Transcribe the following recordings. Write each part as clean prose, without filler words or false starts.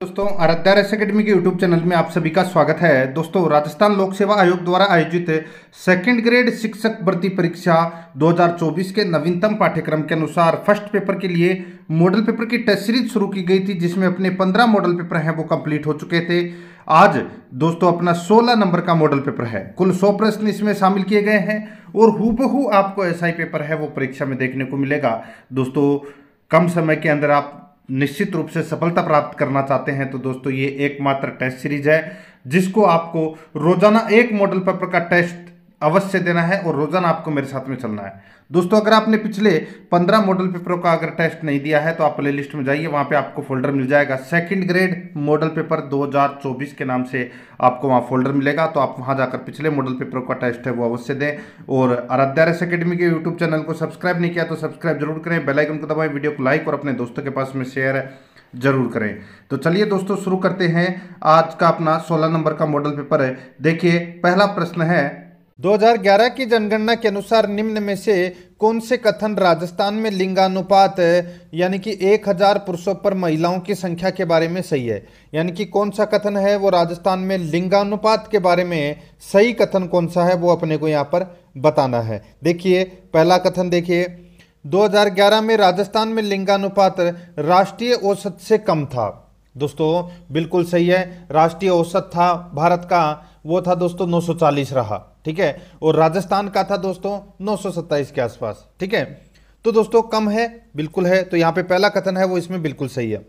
दोस्तों Aaradhya race academy के YouTube channel में आप सभी का स्वागत है। दोस्तों राजस्थान लोक सेवा आयोग द्वारा आयोजित सेकंड ग्रेड शिक्षक भर्ती परीक्षा 2024 के नवीनतम पाठ्यक्रम के अनुसार फर्स्ट पेपर के लिए मॉडल पेपर की टेस्ट सीरीज शुरू की गई थी, जिसमें अपने 15 मॉडल पेपर हैं वो कंप्लीट हो चुके थे। आज दोस्तों अपना 16 नंबर का मॉडल पेपर है। कुल 100 प्रश्न इसमें शामिल किए गए हैं और हूबहू आपको ऐसा ही पेपर है वो परीक्षा में देखने को मिलेगा। दोस्तों कम समय के अंदर आप निश्चित रूप से सफलता प्राप्त करना चाहते हैं तो दोस्तों ये एकमात्र टेस्ट सीरीज है जिसको आपको रोजाना एक मॉडल पेपर का टेस्ट अवश्य देना है और रोजाना आपको मेरे साथ में चलना है। दोस्तों अगर आपने पिछले 15 मॉडल पेपरों का अगर टेस्ट नहीं दिया है तो आप प्ले लिस्ट में जाइए, वहां पे आपको फोल्डर मिल जाएगा सेकंड ग्रेड मॉडल पेपर 2024 के नाम से आपको वहां फोल्डर मिलेगा। तो आप वहां जाकर पिछले मॉडल पेपरों का टेस्ट है वो अवश्य दें और आराध्या रेस एकेडमी के यूट्यूब चैनल को सब्सक्राइब नहीं किया तो सब्सक्राइब जरूर करें, बेल आइकन को दबाएं, वीडियो को लाइक और अपने दोस्तों के पास में शेयर जरूर करें। तो चलिए दोस्तों शुरू करते हैं आज का अपना 16 नंबर का मॉडल पेपर है। देखिए पहला प्रश्न है 2011 की जनगणना के अनुसार निम्न में से कौन से कथन राजस्थान में लिंगानुपात यानी कि 1000 पुरुषों पर महिलाओं की संख्या के बारे में सही है। यानी कि कौन सा कथन है वो राजस्थान में लिंगानुपात के बारे में सही कथन कौन सा है वो अपने को यहाँ पर बताना है। देखिए पहला कथन देखिए 2011 में राजस्थान में लिंगानुपात राष्ट्रीय औसत से कम था। दोस्तों बिल्कुल सही है, राष्ट्रीय औसत था भारत का वो था दोस्तों 940 रहा, ठीक है, और राजस्थान का था दोस्तों 927 के आसपास, ठीक है। तो दोस्तों कम है, बिल्कुल है, तो यहाँ पे पहला कथन है वो इसमें बिल्कुल सही है।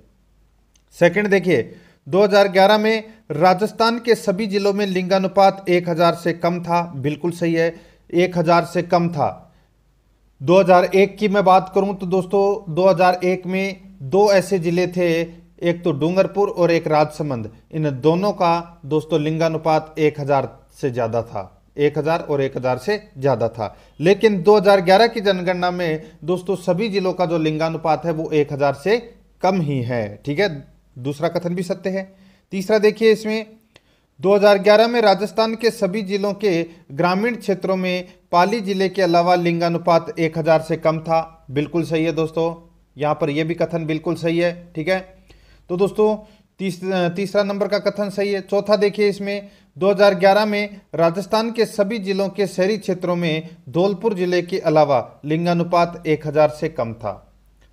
सेकंड देखिए 2011 में राजस्थान के सभी जिलों में लिंगानुपात 1000 से कम था, बिल्कुल सही है, 1000 से कम था। 2001 की मैं बात करूं तो दोस्तों 2001 में दो ऐसे जिले थे, एक तो डूंगरपुर और एक राजसमंद, इन दोनों का दोस्तों लिंगानुपात 1000 से ज़्यादा था, 1000 और 1000 से ज़्यादा था। लेकिन 2011 की जनगणना में दोस्तों सभी जिलों का जो लिंगानुपात है वो 1000 से कम ही है, ठीक है। दूसरा कथन भी सत्य है। तीसरा देखिए इसमें 2011 में राजस्थान के सभी जिलों के ग्रामीण क्षेत्रों में पाली जिले के अलावा लिंगानुपात 1000 से कम था, बिल्कुल सही है दोस्तों, यहाँ पर यह भी कथन बिल्कुल सही है, ठीक है। तो दोस्तों तीसरा नंबर का कथन सही है। चौथा देखिए इसमें 2011 में राजस्थान के सभी जिलों के शहरी क्षेत्रों में धौलपुर जिले के अलावा लिंगानुपात 1000 से कम था।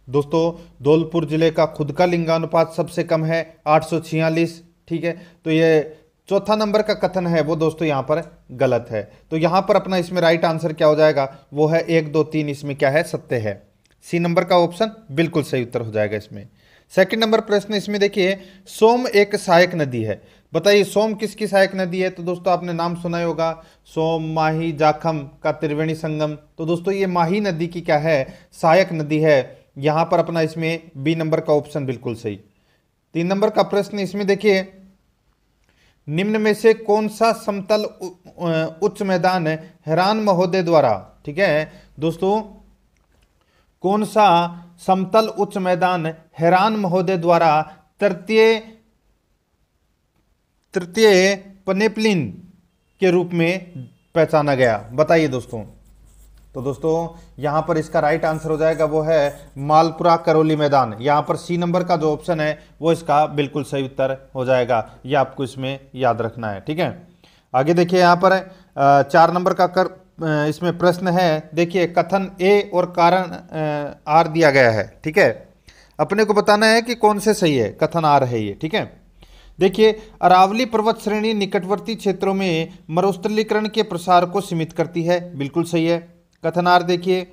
दोस्तों धौलपुर जिले का खुद का लिंगानुपात सबसे कम है 846, ठीक है। तो ये चौथा नंबर का कथन है वो दोस्तों यहाँ पर गलत है। तो यहाँ पर अपना इसमें राइट आंसर क्या हो जाएगा वो है 1 2 3, इसमें क्या है सत्य है। सी नंबर का ऑप्शन बिल्कुल सही उत्तर हो जाएगा इसमें। सेकंड नंबर प्रश्न इसमें देखिए सोम एक सहायक नदी है, बताइए सोम किसकी सहायक नदी है। तो दोस्तों आपने नाम सुना ही होगा, सोम माही जाखम का त्रिवेणी संगम। तो दोस्तों ये माही नदी की क्या है सहायक नदी है। यहाँ पर अपना इसमें बी नंबर का ऑप्शन बिल्कुल सही। 3 नंबर का प्रश्न इसमें देखिए निम्न में से कौन सा समतल उच्च मैदान हैरान महोदय द्वारा, ठीक है दोस्तों, कौन सा समतल उच्च मैदान हैरान महोदय द्वारा तृतीय पनेपलिन के रूप में पहचाना गया, बताइए दोस्तों। तो दोस्तों यहां पर इसका राइट आंसर हो जाएगा वो है मालपुरा करौली मैदान। यहां पर सी नंबर का जो ऑप्शन है वो इसका बिल्कुल सही उत्तर हो जाएगा, ये आपको इसमें याद रखना है, ठीक है। आगे देखिए यहां पर 4 नंबर का इसमें प्रश्न है, देखिए कथन ए और कारण आर दिया गया है, ठीक है। अपने को बताना है कि कौन से सही है, कथन आर है ये, ठीक है। देखिए अरावली पर्वत श्रेणी निकटवर्ती क्षेत्रों में मरुस्थलीकरण के प्रसार को सीमित करती है, बिल्कुल सही है। कथन आर देखिए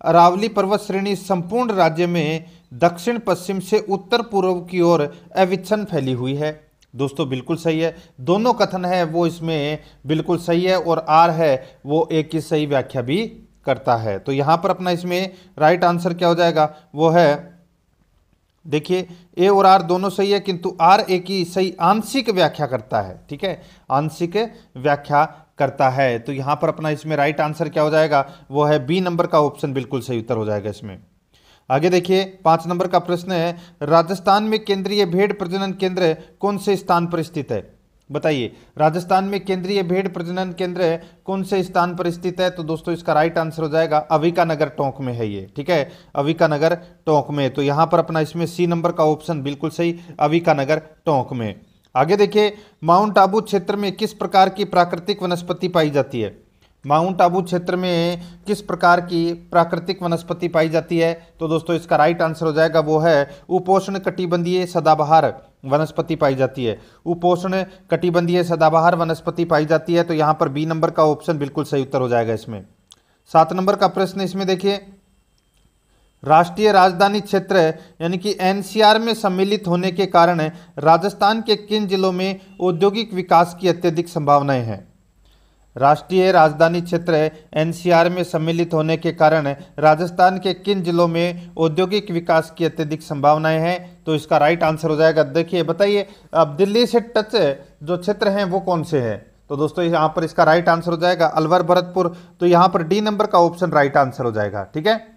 अरावली पर्वत श्रेणी संपूर्ण राज्य में दक्षिण पश्चिम से उत्तर पूर्व की ओर अविच्छिन्न फैली हुई है, दोस्तों बिल्कुल सही है। दोनों कथन है वो इसमें बिल्कुल सही है और आर है वो एक की सही व्याख्या भी करता है। तो यहाँ पर अपना इसमें राइट आंसर क्या हो जाएगा वो है, देखिए ए और आर दोनों सही है किंतु आर ए की सही आंशिक व्याख्या करता है, ठीक है, आंशिक व्याख्या करता है। तो यहाँ पर अपना इसमें राइट आंसर क्या हो जाएगा वो है बी नंबर का ऑप्शन बिल्कुल सही उत्तर हो जाएगा इसमें। आगे देखिए 5 नंबर का प्रश्न है राजस्थान में केंद्रीय भेड़ प्रजनन केंद्र कौन से स्थान पर स्थित है। बताइए राजस्थान में केंद्रीय भेड़ प्रजनन केंद्र कौन से स्थान पर स्थित है? तो दोस्तों इसका राइट आंसर हो जाएगा अविकानगर टोंक में है ये, ठीक है, अविकानगर टोंक में। तो यहां पर अपना इसमें सी नंबर का ऑप्शन बिल्कुल सही, अविकानगर टोंक में। आगे देखिए, माउंट आबू क्षेत्र में किस प्रकार की प्राकृतिक वनस्पति पाई जाती है? माउंट आबू क्षेत्र में किस प्रकार की प्राकृतिक वनस्पति पाई जाती है? तो दोस्तों इसका राइट आंसर हो जाएगा वो है उपोष्ण कटिबंधीय सदाबहार वनस्पति पाई जाती है। उपोष्ण कटिबंधीय सदाबहार वनस्पति पाई जाती है। तो यहाँ पर बी नंबर का ऑप्शन बिल्कुल सही उत्तर हो जाएगा इसमें। 7 नंबर का प्रश्न इसमें देखिए, राष्ट्रीय राजधानी क्षेत्र यानी कि एनसीआर में सम्मिलित होने के कारण राजस्थान के किन जिलों में औद्योगिक विकास की अत्यधिक संभावनाएं हैं? राष्ट्रीय राजधानी क्षेत्र एनसीआर में सम्मिलित होने के कारण राजस्थान के किन जिलों में औद्योगिक विकास की अत्यधिक संभावनाएं हैं? तो इसका राइट आंसर हो जाएगा, देखिए बताइए, अब दिल्ली से टच जो क्षेत्र हैं वो कौन से हैं? तो दोस्तों यहाँ पर इसका राइट आंसर हो जाएगा अलवर भरतपुर। तो यहाँ पर डी नंबर का ऑप्शन राइट आंसर हो जाएगा, ठीक है।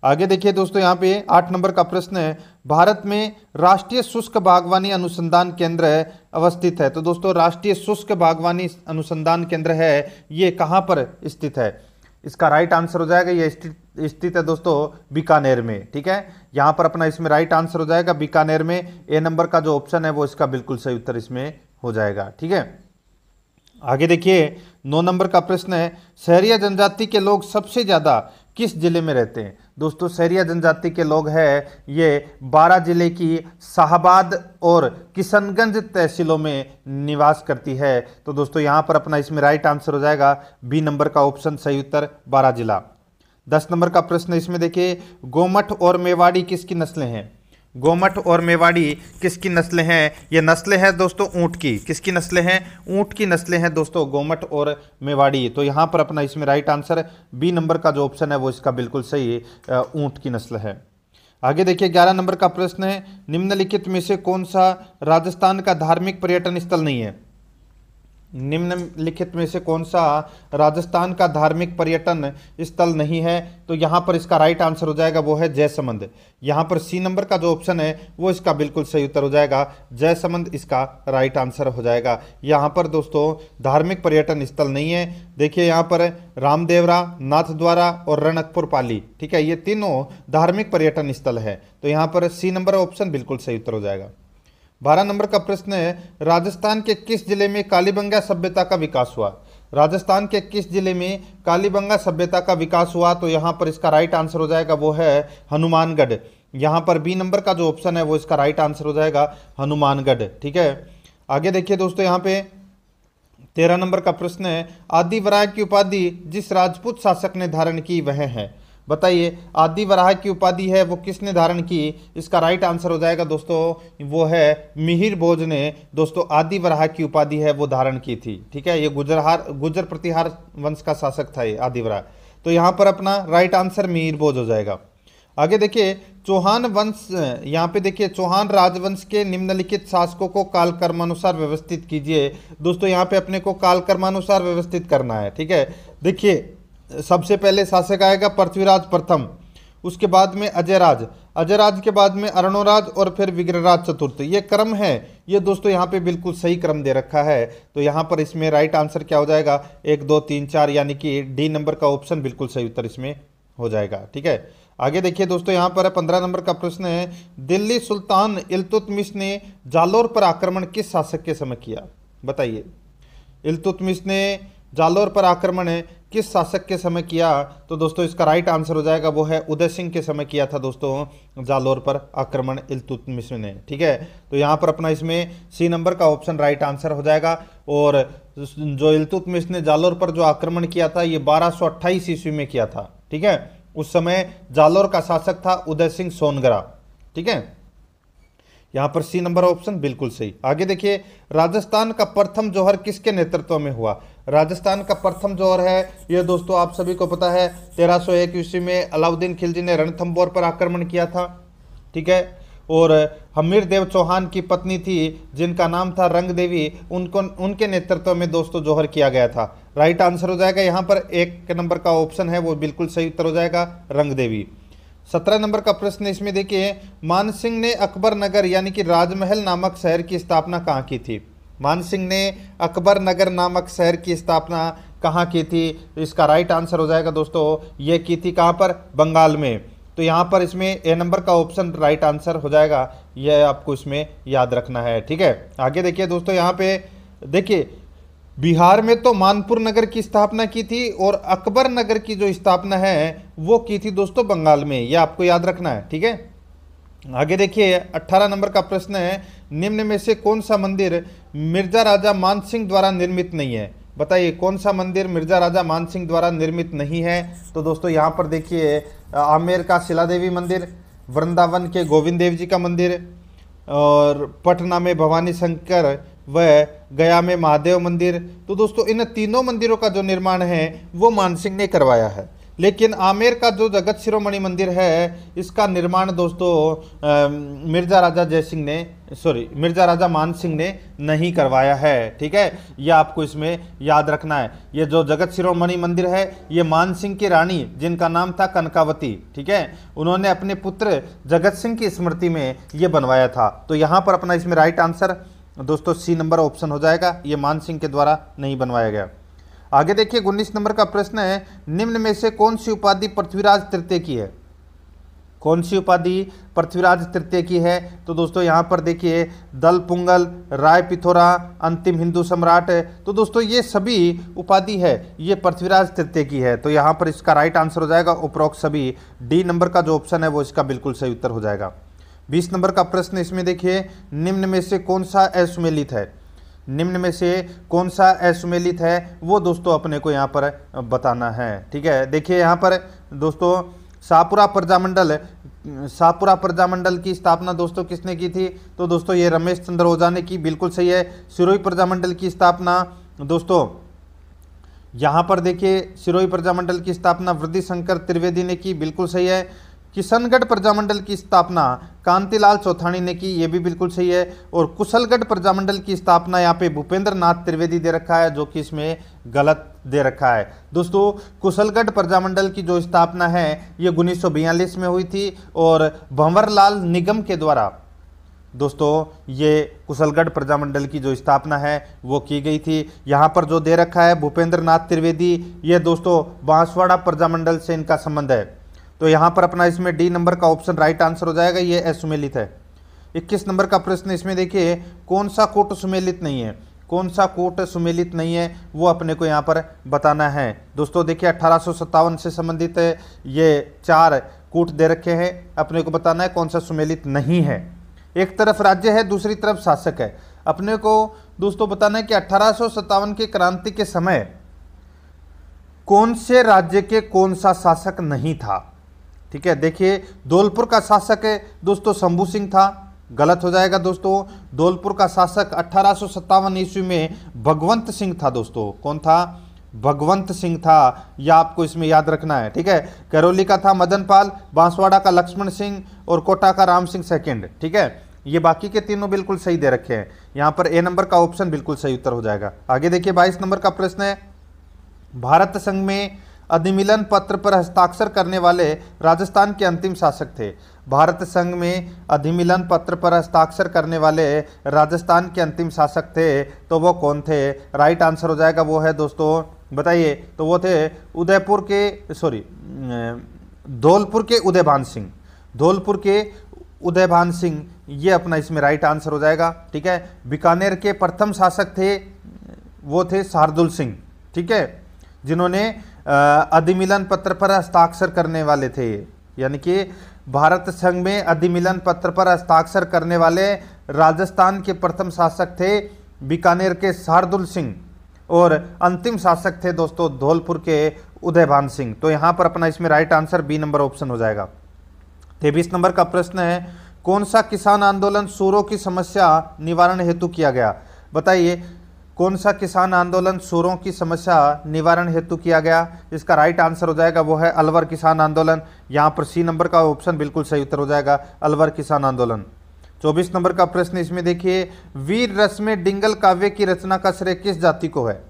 आगे देखिए दोस्तों, यहाँ पे 8 नंबर का प्रश्न है, भारत में राष्ट्रीय शुष्क बागवानी अनुसंधान केंद्र अवस्थित है। तो दोस्तों राष्ट्रीय शुष्क बागवानी अनुसंधान केंद्र है, ये कहाँ पर स्थित है? इसका राइट आंसर हो जाएगा, ये स्थित है दोस्तों बीकानेर में, ठीक है। यहाँ पर अपना इसमें राइट आंसर हो जाएगा बीकानेर में। ए नंबर का जो ऑप्शन है वो इसका बिल्कुल सही उत्तर इसमें हो जाएगा, ठीक है। आगे देखिए 9 नंबर का प्रश्न है, सहरिया जनजाति के लोग सबसे ज़्यादा किस जिले में रहते हैं? दोस्तों सहरिया जनजाति के लोग हैं ये 12 जिले की शाहबाद और किशनगंज तहसीलों में निवास करती है। तो दोस्तों यहाँ पर अपना इसमें राइट आंसर हो जाएगा बी नंबर का ऑप्शन सही उत्तर 12 जिला। 10 नंबर का प्रश्न इसमें देखिए, गोमठ और मेवाड़ी किसकी नस्लें हैं? गोमठ और मेवाड़ी किसकी नस्लें हैं? ये नस्लें हैं दोस्तों ऊंट की। किसकी नस्लें हैं? ऊंट की नस्लें हैं दोस्तों गोमठ और मेवाड़ी। तो यहाँ पर अपना इसमें राइट आंसर बी नंबर का जो ऑप्शन है वो इसका बिल्कुल सही ऊंट की नस्ल है। आगे देखिए 11 नंबर का प्रश्न है, निम्नलिखित में से कौन सा राजस्थान का धार्मिक पर्यटन स्थल नहीं है? निम्नलिखित में से कौन सा राजस्थान का धार्मिक पर्यटन स्थल नहीं है? तो यहाँ पर इसका राइट आंसर हो जाएगा वो है जयसमंद। यहाँ पर सी नंबर का जो ऑप्शन है वो इसका बिल्कुल सही उत्तर हो जाएगा जयसमंद, इसका राइट आंसर हो जाएगा। यहाँ पर दोस्तों धार्मिक पर्यटन स्थल नहीं है। देखिए यहाँ पर रामदेवरा, नाथद्वारा और रणकपुर पाली, ठीक है, ये तीनों धार्मिक पर्यटन स्थल है। तो यहाँ पर सी नंबर ऑप्शन बिल्कुल सही उत्तर हो जाएगा। 12 नंबर का प्रश्न है, राजस्थान के किस जिले में कालीबंगा सभ्यता का विकास हुआ? राजस्थान के किस जिले में कालीबंगा सभ्यता का विकास हुआ? तो यहाँ पर इसका राइट आंसर हो जाएगा वो है हनुमानगढ़। यहाँ पर बी नंबर का जो ऑप्शन है वो इसका राइट आंसर हो जाएगा हनुमानगढ़, ठीक है। आगे देखिए दोस्तों, यहाँ पे 13 नंबर का प्रश्न है, आदि वराह की उपाधि जिस राजपूत शासक ने धारण की वह है? बताइए आदि वराह की उपाधि है वो किसने धारण की? इसका राइट आंसर हो जाएगा दोस्तों वो है मिहिर भोज ने दोस्तों आदि वराह की उपाधि है वो धारण की थी, ठीक है। ये गुजर प्रतिहार वंश का शासक था ये आदि वराह। तो यहाँ पर अपना राइट आंसर मिहिर भोज हो जाएगा। आगे देखिए चौहान वंश, यहाँ पे देखिए चौहान राजवंश के निम्नलिखित शासकों को कालक्रमानुसार व्यवस्थित कीजिए। दोस्तों यहाँ पे अपने को कालक्रमानुसार व्यवस्थित करना है, ठीक है। देखिए सबसे पहले शासक आएगा पृथ्वीराज प्रथम, उसके बाद में अजयराज, अजयराज के बाद में अरुणोराज और फिर विग्रहराज चतुर्थ। ये क्रम है, ये दोस्तों यहाँ पे बिल्कुल सही क्रम दे रखा है। तो यहाँ पर इसमें राइट आंसर क्या हो जाएगा 1 2 3 4, यानी कि डी नंबर का ऑप्शन बिल्कुल सही उत्तर इसमें हो जाएगा, ठीक है। आगे देखिए दोस्तों, यहाँ पर 15 नंबर का प्रश्न है, दिल्ली सुल्तान इल्तुतमिश ने जालोर पर आक्रमण किस शासक के समय किया? बताइए इल्तुतमिश ने जालोर पर आक्रमण किस शासक के समय किया? तो दोस्तों इसका राइट आंसर हो जाएगा वो है उदय सिंह के समय किया था दोस्तों जालोर पर आक्रमण इल्तुतमिश ने, ठीक है। तो यहाँ पर अपना इसमें सी नंबर का ऑप्शन राइट आंसर हो जाएगा। और जो इल्तुतमिश ने जालोर पर जो आक्रमण किया था ये 1228 ईस्वी में किया था, ठीक है। उस समय जालोर का शासक था उदय सिंह सोनगरा, ठीक है। यहाँ पर सी नंबर ऑप्शन बिल्कुल सही। आगे देखिए राजस्थान का प्रथम जौहर किसके नेतृत्व में हुआ? राजस्थान का प्रथम जौहर है ये दोस्तों आप सभी को पता है 1301 ईस्वी में अलाउद्दीन खिलजी ने रणथंभौर पर आक्रमण किया था, ठीक है। और हमीर देव चौहान की पत्नी थी जिनका नाम था रंग देवी, उनके नेतृत्व में दोस्तों जौहर किया गया था। राइट आंसर हो जाएगा यहाँ पर 1 नंबर का ऑप्शन है वो बिल्कुल सही उत्तर हो जाएगा रंग देवी। 17 नंबर का प्रश्न इसमें देखिए, मान सिंह ने अकबर नगर यानी कि राजमहल नामक शहर की स्थापना कहाँ की थी? मान सिंह ने अकबर नगर नामक शहर की स्थापना कहाँ की थी? इसका राइट आंसर हो जाएगा दोस्तों, ये की थी कहाँ पर? बंगाल में। तो यहाँ पर इसमें ए नंबर का ऑप्शन राइट आंसर हो जाएगा, यह आपको इसमें याद रखना है। ठीक है, आगे देखिए दोस्तों, यहाँ पे देखिए बिहार में तो मानपुर नगर की स्थापना की थी और अकबर नगर की जो स्थापना है वो की थी दोस्तों बंगाल में, यह आपको याद रखना है। ठीक है, आगे देखिए 18 नंबर का प्रश्न है, निम्न में से कौन सा मंदिर मिर्जा राजा मान सिंह द्वारा निर्मित नहीं है? बताइए कौन सा मंदिर मिर्जा राजा मान सिंह द्वारा निर्मित नहीं है? तो दोस्तों यहाँ पर देखिए आमेर का शिला देवी मंदिर, वृंदावन के गोविंद देव जी का मंदिर, और पटना में भवानी शंकर व गया में महादेव मंदिर। तो दोस्तों इन तीनों मंदिरों का जो निर्माण है वो मान सिंह ने करवाया है, लेकिन आमेर का जो जगत शिरोमणि मंदिर है इसका निर्माण दोस्तों मिर्जा राजा मान सिंह ने नहीं करवाया है। ठीक है, यह आपको इसमें याद रखना है। ये जो जगत शिरोमणि मंदिर है ये मान सिंह की रानी, जिनका नाम था कनकावती, ठीक है, उन्होंने अपने पुत्र जगत सिंह की स्मृति में ये बनवाया था। तो यहाँ पर अपना इसमें राइट आंसर दोस्तों सी नंबर ऑप्शन हो जाएगा, ये मान सिंह के द्वारा नहीं बनवाया गया। आगे देखिए 19 नंबर का प्रश्न है, निम्न में से कौन सी उपाधि पृथ्वीराज तृतीय की है? कौन सी उपाधि पृथ्वीराज तृतीय की है? तो दोस्तों यहाँ पर देखिए दल पुंगल, राय पिथोरा, अंतिम हिंदू सम्राट, तो दोस्तों ये सभी उपाधि है ये पृथ्वीराज तृतीय की है। तो यहाँ पर इसका राइट आंसर हो जाएगा उपरोक्त सभी, डी नंबर का जो ऑप्शन है वो इसका बिल्कुल सही उत्तर हो जाएगा। 20 नंबर का प्रश्न इसमें देखिए, निम्न में से कौन सा असुमेलित है? निम्न में से कौन सा असुमेलित है वो दोस्तों अपने को यहाँ पर बताना है। ठीक है, देखिए यहाँ पर दोस्तों शाहपुरा प्रजामंडल की स्थापना दोस्तों किसने की थी? तो दोस्तों ये रमेश चंद्र ओझा ने की, बिल्कुल सही है। सिरोही प्रजामंडल की स्थापना दोस्तों यहाँ पर देखिए सिरोही प्रजामंडल की स्थापना वृद्धि शंकर त्रिवेदी ने की, बिल्कुल सही है। किशनगढ़ प्रजामंडल की स्थापना कांतिलाल चौथानी ने की, ये भी बिल्कुल सही है। और कुशलगढ़ प्रजामंडल की स्थापना यहाँ पे भूपेंद्र नाथ त्रिवेदी दे रखा है, जो कि इसमें गलत दे रखा है। दोस्तों कुशलगढ़ प्रजामंडल की जो स्थापना है ये 1942 में हुई थी और भंवरलाल निगम के द्वारा दोस्तों ये कुशलगढ़ प्रजामंडल की जो स्थापना है वो की गई थी। यहाँ पर जो दे रखा है भूपेंद्र नाथ त्रिवेदी, ये दोस्तों बांसवाड़ा प्रजामंडल से इनका संबंध है। तो यहाँ पर अपना इसमें डी नंबर का ऑप्शन राइट आंसर हो जाएगा, ये असुमेलित है। 21 नंबर का प्रश्न इसमें देखिए, कौन सा कूट सुमेलित नहीं है? कौन सा कूट सुमेलित नहीं है वो अपने को यहाँ पर बताना है। दोस्तों देखिए 1857 से संबंधित ये 4 कूट दे रखे हैं, अपने को बताना है कौन सा सुमेलित नहीं है। एक तरफ राज्य है, दूसरी तरफ शासक है। अपने को दोस्तों बताना है कि 1857 की क्रांति के समय कौन से राज्य के कौन सा शासक नहीं था। ठीक है, देखिए धौलपुर का शासक है दोस्तों शंभू सिंह था, गलत हो जाएगा दोस्तों। धौलपुर का शासक 1857 ईस्वी में भगवंत सिंह था दोस्तों। कौन था? भगवंत सिंह था, यह आपको इसमें याद रखना है। ठीक है, करौली का था मदन पाल, बांसवाड़ा का लक्ष्मण सिंह और कोटा का राम सिंह सेकंड। ठीक है, ये बाकी के तीनों बिल्कुल सही दे रखे हैं, यहाँ पर ए नंबर का ऑप्शन बिल्कुल सही उत्तर हो जाएगा। आगे देखिए 22 नंबर का प्रश्न है, भारत संघ में अधिमिलन पत्र पर हस्ताक्षर करने वाले राजस्थान के अंतिम शासक थे। भारत संघ में अधिमिलन पत्र पर हस्ताक्षर करने वाले राजस्थान के अंतिम शासक थे, तो वो कौन थे? राइट आंसर हो जाएगा वो है दोस्तों, बताइए, तो वो थे धौलपुर के उदयभान सिंह। धौलपुर के उदयभान सिंह, ये अपना इसमें राइट आंसर हो जाएगा। ठीक है, बीकानेर के प्रथम शासक थे वो थे शार्दुल सिंह। ठीक है, जिन्होंने अधिमिलन पत्र पर हस्ताक्षर करने वाले थे, यानी कि भारत संघ में अधिमिलन पत्र पर हस्ताक्षर करने वाले राजस्थान के प्रथम शासक थे बीकानेर के शार्दुल सिंह और अंतिम शासक थे दोस्तों धौलपुर के उदयभान सिंह। तो यहाँ पर अपना इसमें right answer B number option हो जाएगा। 23 नंबर का प्रश्न है, कौन सा किसान आंदोलन सूरों की समस्या निवारण हेतु किया गया? बताइए कौन सा किसान आंदोलन सूरों की समस्या निवारण हेतु किया गया? इसका राइट आंसर हो जाएगा वो है अलवर किसान आंदोलन। यहाँ पर सी नंबर का ऑप्शन बिल्कुल सही उत्तर हो जाएगा, अलवर किसान आंदोलन। 24 नंबर का प्रश्न इसमें देखिए, वीर रस में डिंगल काव्य की रचना का श्रेय किस जाति को है?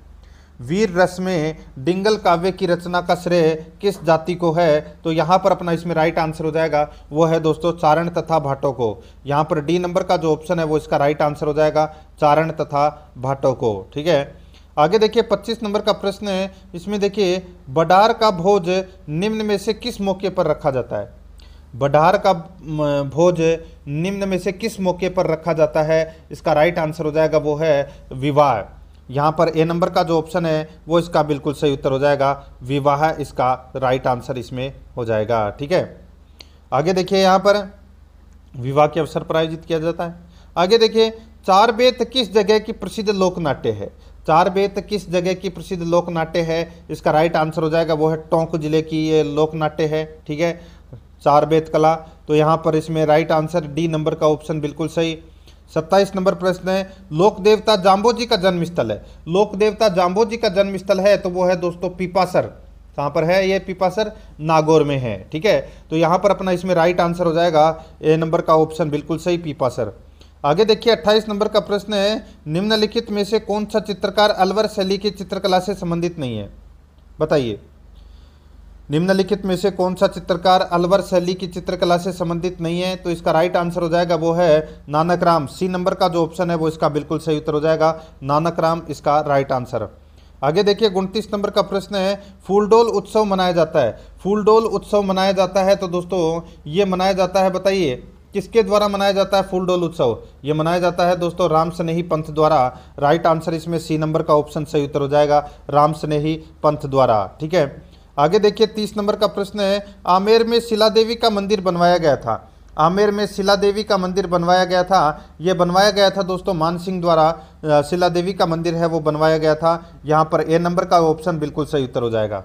वीर रस में डिंगल काव्य की रचना का श्रेय किस जाति को है? तो यहाँ पर अपना इसमें राइट आंसर हो जाएगा वो है दोस्तों चारण तथा भाटों को। यहाँ पर डी नंबर का जो ऑप्शन है वो इसका राइट आंसर हो जाएगा चारण तथा भाटों को। ठीक है, आगे देखिए 25 नंबर का प्रश्न है। इसमें देखिए बडार का भोज निम्न में से किस मौके पर रखा जाता है? बडार का भोज निम्न में से किस मौके पर रखा जाता है? इसका राइट आंसर हो जाएगा वो है विवाह। यहाँ पर ए नंबर का जो ऑप्शन है वो इसका बिल्कुल सही उत्तर हो जाएगा विवाह, इसका राइट आंसर इसमें हो जाएगा। ठीक है, आगे देखिए यहाँ पर विवाह के अवसर पर आयोजित किया जाता है। आगे देखिए चार बेत किस जगह की प्रसिद्ध लोक नाट्य है? चार बेत किस जगह की प्रसिद्ध लोक नाट्य है? इसका राइट आंसर हो जाएगा वो है टोंक जिले की ये लोक नाट्य है। ठीक है, चार बेत कला, तो यहाँ पर इसमें राइट आंसर डी नंबर का ऑप्शन बिल्कुल सही। 27 नंबर प्रश्न है लोक देवता जाम्बोजी का जन्म स्थल है। लोक देवता जाम्बोजी का जन्म स्थल है तो वो है दोस्तों पीपासर। कहाँ पर है ये पीपासर? नागौर में है। ठीक है, तो यहाँ पर अपना इसमें राइट आंसर हो जाएगा ए नंबर का ऑप्शन बिल्कुल सही पीपासर। आगे देखिए 28 नंबर का प्रश्न है निम्नलिखित में से कौन सा चित्रकार अलवर शैली की चित्रकला से संबंधित नहीं है? बताइए, निम्नलिखित में से कौन सा चित्रकार अलवर शैली की चित्रकला से संबंधित नहीं है? तो इसका राइट आंसर हो जाएगा वो है नानक राम। सी नंबर का जो ऑप्शन है वो इसका बिल्कुल सही उत्तर हो जाएगा नानक राम, इसका राइट आंसर। आगे देखिए 29 नंबर का प्रश्न है फूलडोल उत्सव मनाया जाता है। फूलडोल उत्सव मनाया जाता है तो दोस्तों ये मनाया जाता है, बताइए किसके द्वारा मनाया जाता है फूलडोल उत्सव? ये मनाया जाता है दोस्तों राम स्नेही पंथ द्वारा। राइट आंसर इसमें सी नंबर का ऑप्शन सही उत्तर हो जाएगा राम स्नेही पंथ द्वारा। ठीक है, आगे देखिए 30 नंबर का प्रश्न है आमेर में शिला देवी का मंदिर बनवाया गया था। आमेर में शिला देवी का मंदिर बनवाया गया था, ये बनवाया गया था दोस्तों मान सिंह द्वारा। शिला देवी का मंदिर है वो बनवाया गया था। यहाँ पर ए नंबर का ऑप्शन बिल्कुल सही उत्तर हो जाएगा।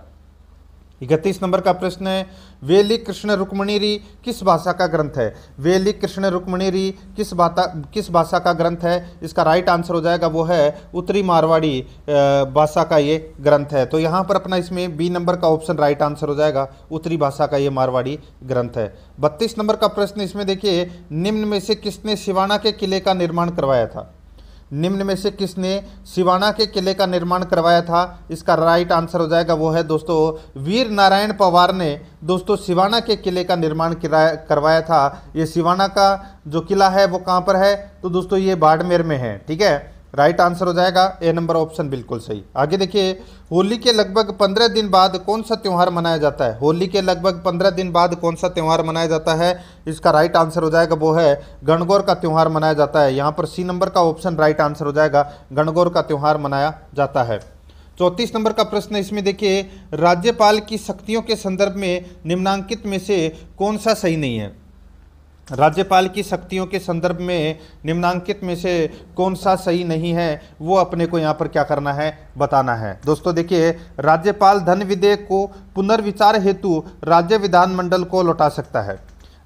31 नंबर का प्रश्न है वेली कृष्ण रुक्मणी किस भाषा का ग्रंथ है? वेली कृष्ण रुक्मणी किस भाषा का ग्रंथ है? इसका राइट आंसर हो जाएगा वो है उत्तरी मारवाड़ी भाषा का ये ग्रंथ है। तो यहाँ पर अपना इसमें बी नंबर का ऑप्शन राइट आंसर हो जाएगा उत्तरी भाषा का ये मारवाड़ी ग्रंथ है। 32 नंबर का प्रश्न इसमें देखिए निम्न में से किसने सिवाना के किले का निर्माण करवाया था? निम्न में से किसने सिवाना के किले का निर्माण करवाया था? इसका राइट आंसर हो जाएगा वो है दोस्तों वीर नारायण पवार ने दोस्तों सिवाना के किले का निर्माण करवाया था। ये सिवाना का जो किला है वो कहाँ पर है? तो दोस्तों ये बाड़मेर में है। ठीक है, राइट आंसर हो जाएगा ए नंबर ऑप्शन बिल्कुल सही। आगे देखिए होली के लगभग 15 दिन बाद कौन सा त्यौहार मनाया जाता है? होली के लगभग 15 दिन बाद कौन सा त्यौहार मनाया जाता है? इसका राइट आंसर हो जाएगा वो है गणगौर का त्यौहार मनाया जाता है। यहाँ पर सी नंबर का ऑप्शन राइट आंसर हो जाएगा गणगौर का त्यौहार मनाया जाता है। 34 नंबर का प्रश्न इसमें देखिए राज्यपाल की शक्तियों के संदर्भ में निम्नांकित में से कौन सा सही नहीं है? राज्यपाल की शक्तियों के संदर्भ में निम्नांकित में से कौन सा सही नहीं है वो अपने को यहाँ पर क्या करना है बताना है। दोस्तों देखिए राज्यपाल धन विधेयक को पुनर्विचार हेतु राज्य विधानमंडल को लौटा सकता है।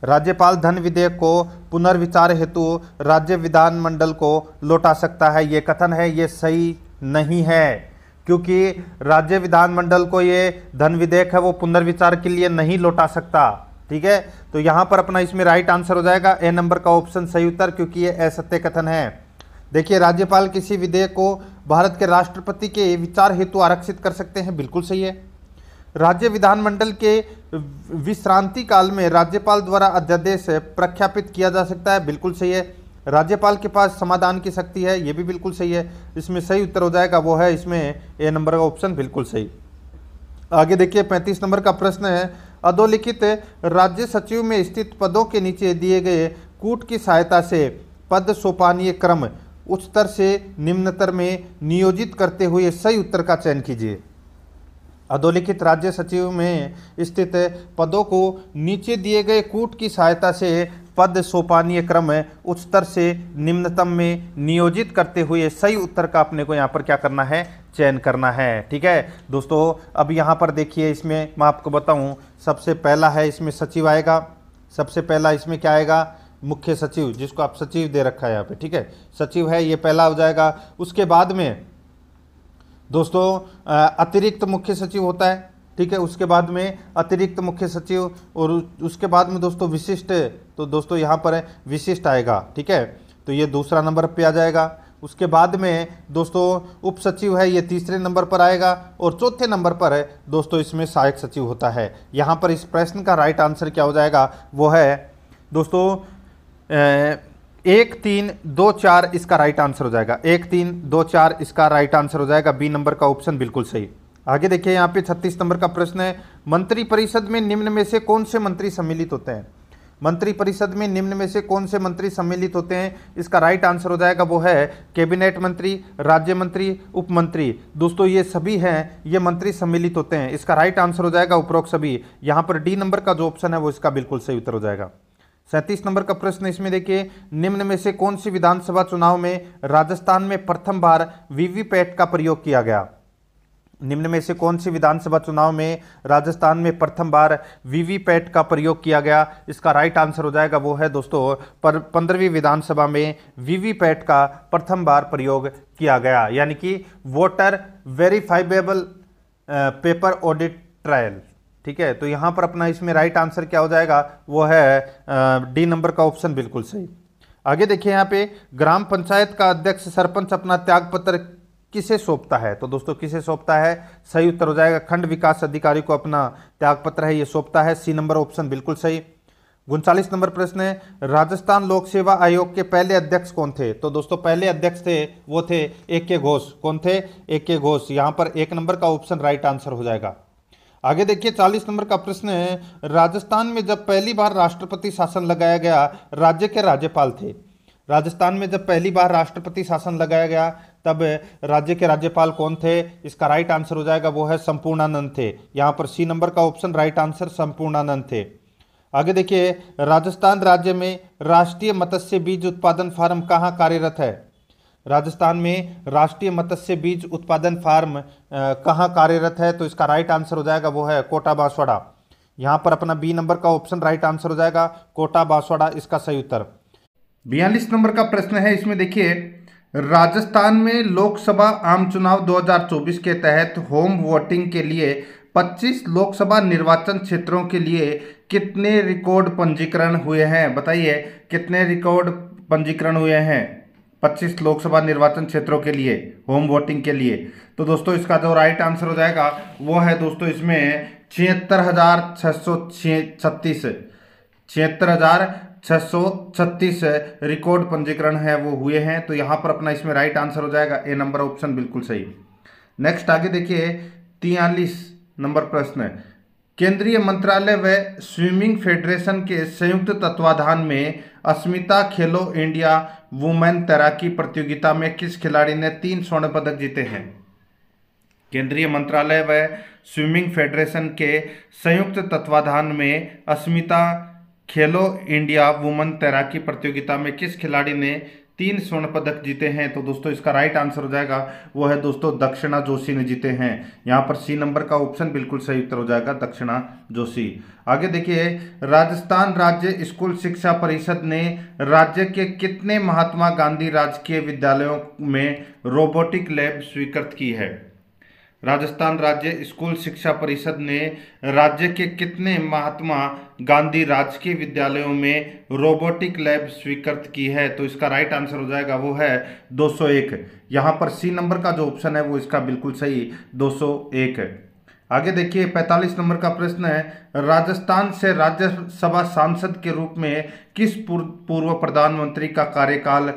राज्यपाल धन विधेयक को पुनर्विचार हेतु राज्य विधानमंडल को लौटा सकता है, ये कथन है ये सही नहीं है, क्योंकि राज्य विधानमंडल को ये धन विधेयक है वो पुनर्विचार के लिए नहीं लौटा सकता। ठीक है, तो यहाँ पर अपना इसमें राइट आंसर हो जाएगा ए नंबर का ऑप्शन सही उत्तर, क्योंकि ये असत्य कथन है। देखिए राज्यपाल किसी विधेयक को भारत के राष्ट्रपति के विचार हेतु आरक्षित कर सकते हैं, बिल्कुल सही है। राज्य विधानमंडल के विश्रांति काल में राज्यपाल द्वारा अध्यादेश प्रख्यापित किया जा सकता है, बिल्कुल सही है। राज्यपाल के पास समाधान की शक्ति है, ये भी बिल्कुल सही है। इसमें सही उत्तर हो जाएगा वो है इसमें ए नंबर का ऑप्शन बिल्कुल सही। आगे देखिए 35 नंबर का प्रश्न है अधोलिखित राज्य सचिव में स्थित पदों के नीचे दिए गए कूट की सहायता से पद सोपानीय क्रम उच्चतर से निम्नतर में नियोजित करते हुए सही उत्तर का चयन कीजिए। अधोलिखित राज्य सचिव में स्थित पदों को नीचे दिए गए कूट की सहायता से पद सोपानीय क्रम उच्चतर से निम्नतम में नियोजित करते हुए सही उत्तर का अपने को यहाँ पर क्या करना है चयन करना है। ठीक है दोस्तों, अब यहाँ पर देखिए इसमें मैं आपको बताऊँ सबसे पहला है इसमें सचिव आएगा। सबसे पहला इसमें क्या आएगा? मुख्य सचिव, जिसको आप सचिव दे रखा है यहाँ पे। ठीक है, सचिव है ये पहला हो जाएगा। उसके बाद में दोस्तों अतिरिक्त मुख्य सचिव होता है। ठीक है, उसके बाद में अतिरिक्त मुख्य सचिव और उसके बाद में दोस्तों विशिष्ट, तो दोस्तों यहाँ पर विशिष्ट आएगा। ठीक है, तो ये दूसरा नंबर पे आ जाएगा। उसके बाद में दोस्तों उप सचिव है, ये तीसरे नंबर पर आएगा, और चौथे नंबर पर है दोस्तों इसमें सहायक सचिव होता है। यहाँ पर इस प्रश्न का राइट आंसर क्या हो जाएगा, वो है दोस्तों 1 3 2 4 इसका राइट आंसर हो जाएगा। 1 3 2 4 इसका राइट आंसर हो जाएगा। बी नंबर का ऑप्शन बिल्कुल सही। आगे देखिए यहाँ पे 36 नंबर का प्रश्न है, मंत्रिपरिषद में निम्न में से कौन से मंत्री सम्मिलित होते हैं। मंत्रिपरिषद में निम्न में से कौन से मंत्री सम्मिलित होते हैं, इसका राइट आंसर हो जाएगा वो है कैबिनेट मंत्री, राज्य मंत्री, उप मंत्री। दोस्तों ये सभी हैं, ये मंत्री सम्मिलित होते हैं। इसका राइट आंसर हो जाएगा उपरोक्त सभी। यहाँ पर डी नंबर का जो ऑप्शन है वो इसका बिल्कुल सही उत्तर हो जाएगा। 37 नंबर का प्रश्न इसमें देखिए, निम्न में से कौन सी विधानसभा चुनाव में राजस्थान में प्रथम बार वीवीपैट का प्रयोग किया गया। निम्न में से कौन सी विधानसभा चुनाव में राजस्थान में प्रथम बार वीवीपैट का प्रयोग किया गया, इसका राइट आंसर हो जाएगा वो है दोस्तों 15वीं विधानसभा में वीवीपैट का प्रथम बार प्रयोग किया गया, यानी कि वोटर वेरीफाइबेबल पेपर ऑडिट ट्रायल। ठीक है, तो यहाँ पर अपना इसमें राइट आंसर क्या हो जाएगा, वो है डी नंबर का ऑप्शन बिल्कुल सही। आगे देखिए यहाँ पे, ग्राम पंचायत का अध्यक्ष सरपंच अपना त्यागपत्र किसे सौंपता है। तो दोस्तों किसे सौंपता है, सही उत्तर हो जाएगा खंड विकास अधिकारी को अपना त्यागपत्र है ये सौंपता है। सी नंबर ऑप्शन बिल्कुल सही। 39 नंबर प्रश्न है, राजस्थान लोक सेवा आयोग के पहले अध्यक्ष कौन थे। तो दोस्तों पहले अध्यक्ष थे वो थे AK घोष। कौन थे, AK घोष। यहाँ पर 1 नंबर का ऑप्शन राइट आंसर हो जाएगा। आगे देखिए 40 नंबर का प्रश्न है, राजस्थान में जब पहली बार राष्ट्रपति शासन लगाया गया, राज्य के राज्यपाल थे। राजस्थान में जब पहली बार राष्ट्रपति शासन लगाया गया तब राज्य के राज्यपाल कौन थे, इसका राइट आंसर हो जाएगा वो है संपूर्णानंद थे। यहाँ पर सी नंबर का ऑप्शन राइट आंसर संपूर्णानंद थे। आगे देखिए, राजस्थान राज्य में राष्ट्रीय मत्स्य बीज उत्पादन फार्म कहाँ कार्यरत है। राजस्थान में राष्ट्रीय मत्स्य बीज उत्पादन फार्म कहाँ कार्यरत है, तो इसका राइट आंसर हो जाएगा वो है कोटा बांसवाड़ा। यहाँ पर अपना बी नंबर का ऑप्शन राइट आंसर हो जाएगा कोटा बांसवाड़ा इसका सही उत्तर। 42 नंबर का प्रश्न है, इसमें देखिए, राजस्थान में लोकसभा आम चुनाव 2024 के तहत होम वोटिंग के लिए 25 लोकसभा निर्वाचन क्षेत्रों के लिए कितने रिकॉर्ड पंजीकरण हुए हैं। बताइए कितने रिकॉर्ड पंजीकरण हुए हैं 25 लोकसभा निर्वाचन क्षेत्रों के लिए होम वोटिंग के लिए। तो दोस्तों इसका जो राइट आंसर हो जाएगा वो है दोस्तों इसमें 76,636 76,636 रिकॉर्ड पंजीकरण है वो हुए हैं। तो यहाँ पर अपना इसमें राइट आंसर हो जाएगा ए नंबर ऑप्शन बिल्कुल सही। नेक्स्ट आगे देखिए 43 नंबर प्रश्न, केंद्रीय मंत्रालय व स्विमिंग फेडरेशन के संयुक्त तत्वाधान में अस्मिता खेलो इंडिया वुमेन तैराकी प्रतियोगिता में किस खिलाड़ी ने 3 स्वर्ण पदक जीते हैं। केंद्रीय मंत्रालय व स्विमिंग फेडरेशन के संयुक्त तत्वाधान में अस्मिता खेलो इंडिया वुमेन तैराकी प्रतियोगिता में किस खिलाड़ी ने 3 स्वर्ण पदक जीते हैं। तो दोस्तों इसका राइट आंसर हो जाएगा वो है दोस्तों दक्षिणा जोशी ने जीते हैं। यहाँ पर सी नंबर का ऑप्शन बिल्कुल सही उत्तर हो जाएगा दक्षिणा जोशी। आगे देखिए, राजस्थान राज्य स्कूल शिक्षा परिषद ने राज्य के कितने महात्मा गांधी राजकीय विद्यालयों में रोबोटिक लैब स्वीकृत की है। राजस्थान राज्य स्कूल शिक्षा परिषद ने राज्य के कितने महात्मा गांधी राजकीय विद्यालयों में रोबोटिक लैब स्वीकृत की है। तो इसका राइट आंसर हो जाएगा वो है 201। यहाँ पर सी नंबर का जो ऑप्शन है वो इसका बिल्कुल सही 201। आगे देखिए 45 नंबर का प्रश्न है, राजस्थान से राज्यसभा सांसद के रूप में किस पूर्व प्रधानमंत्री का कार्यकाल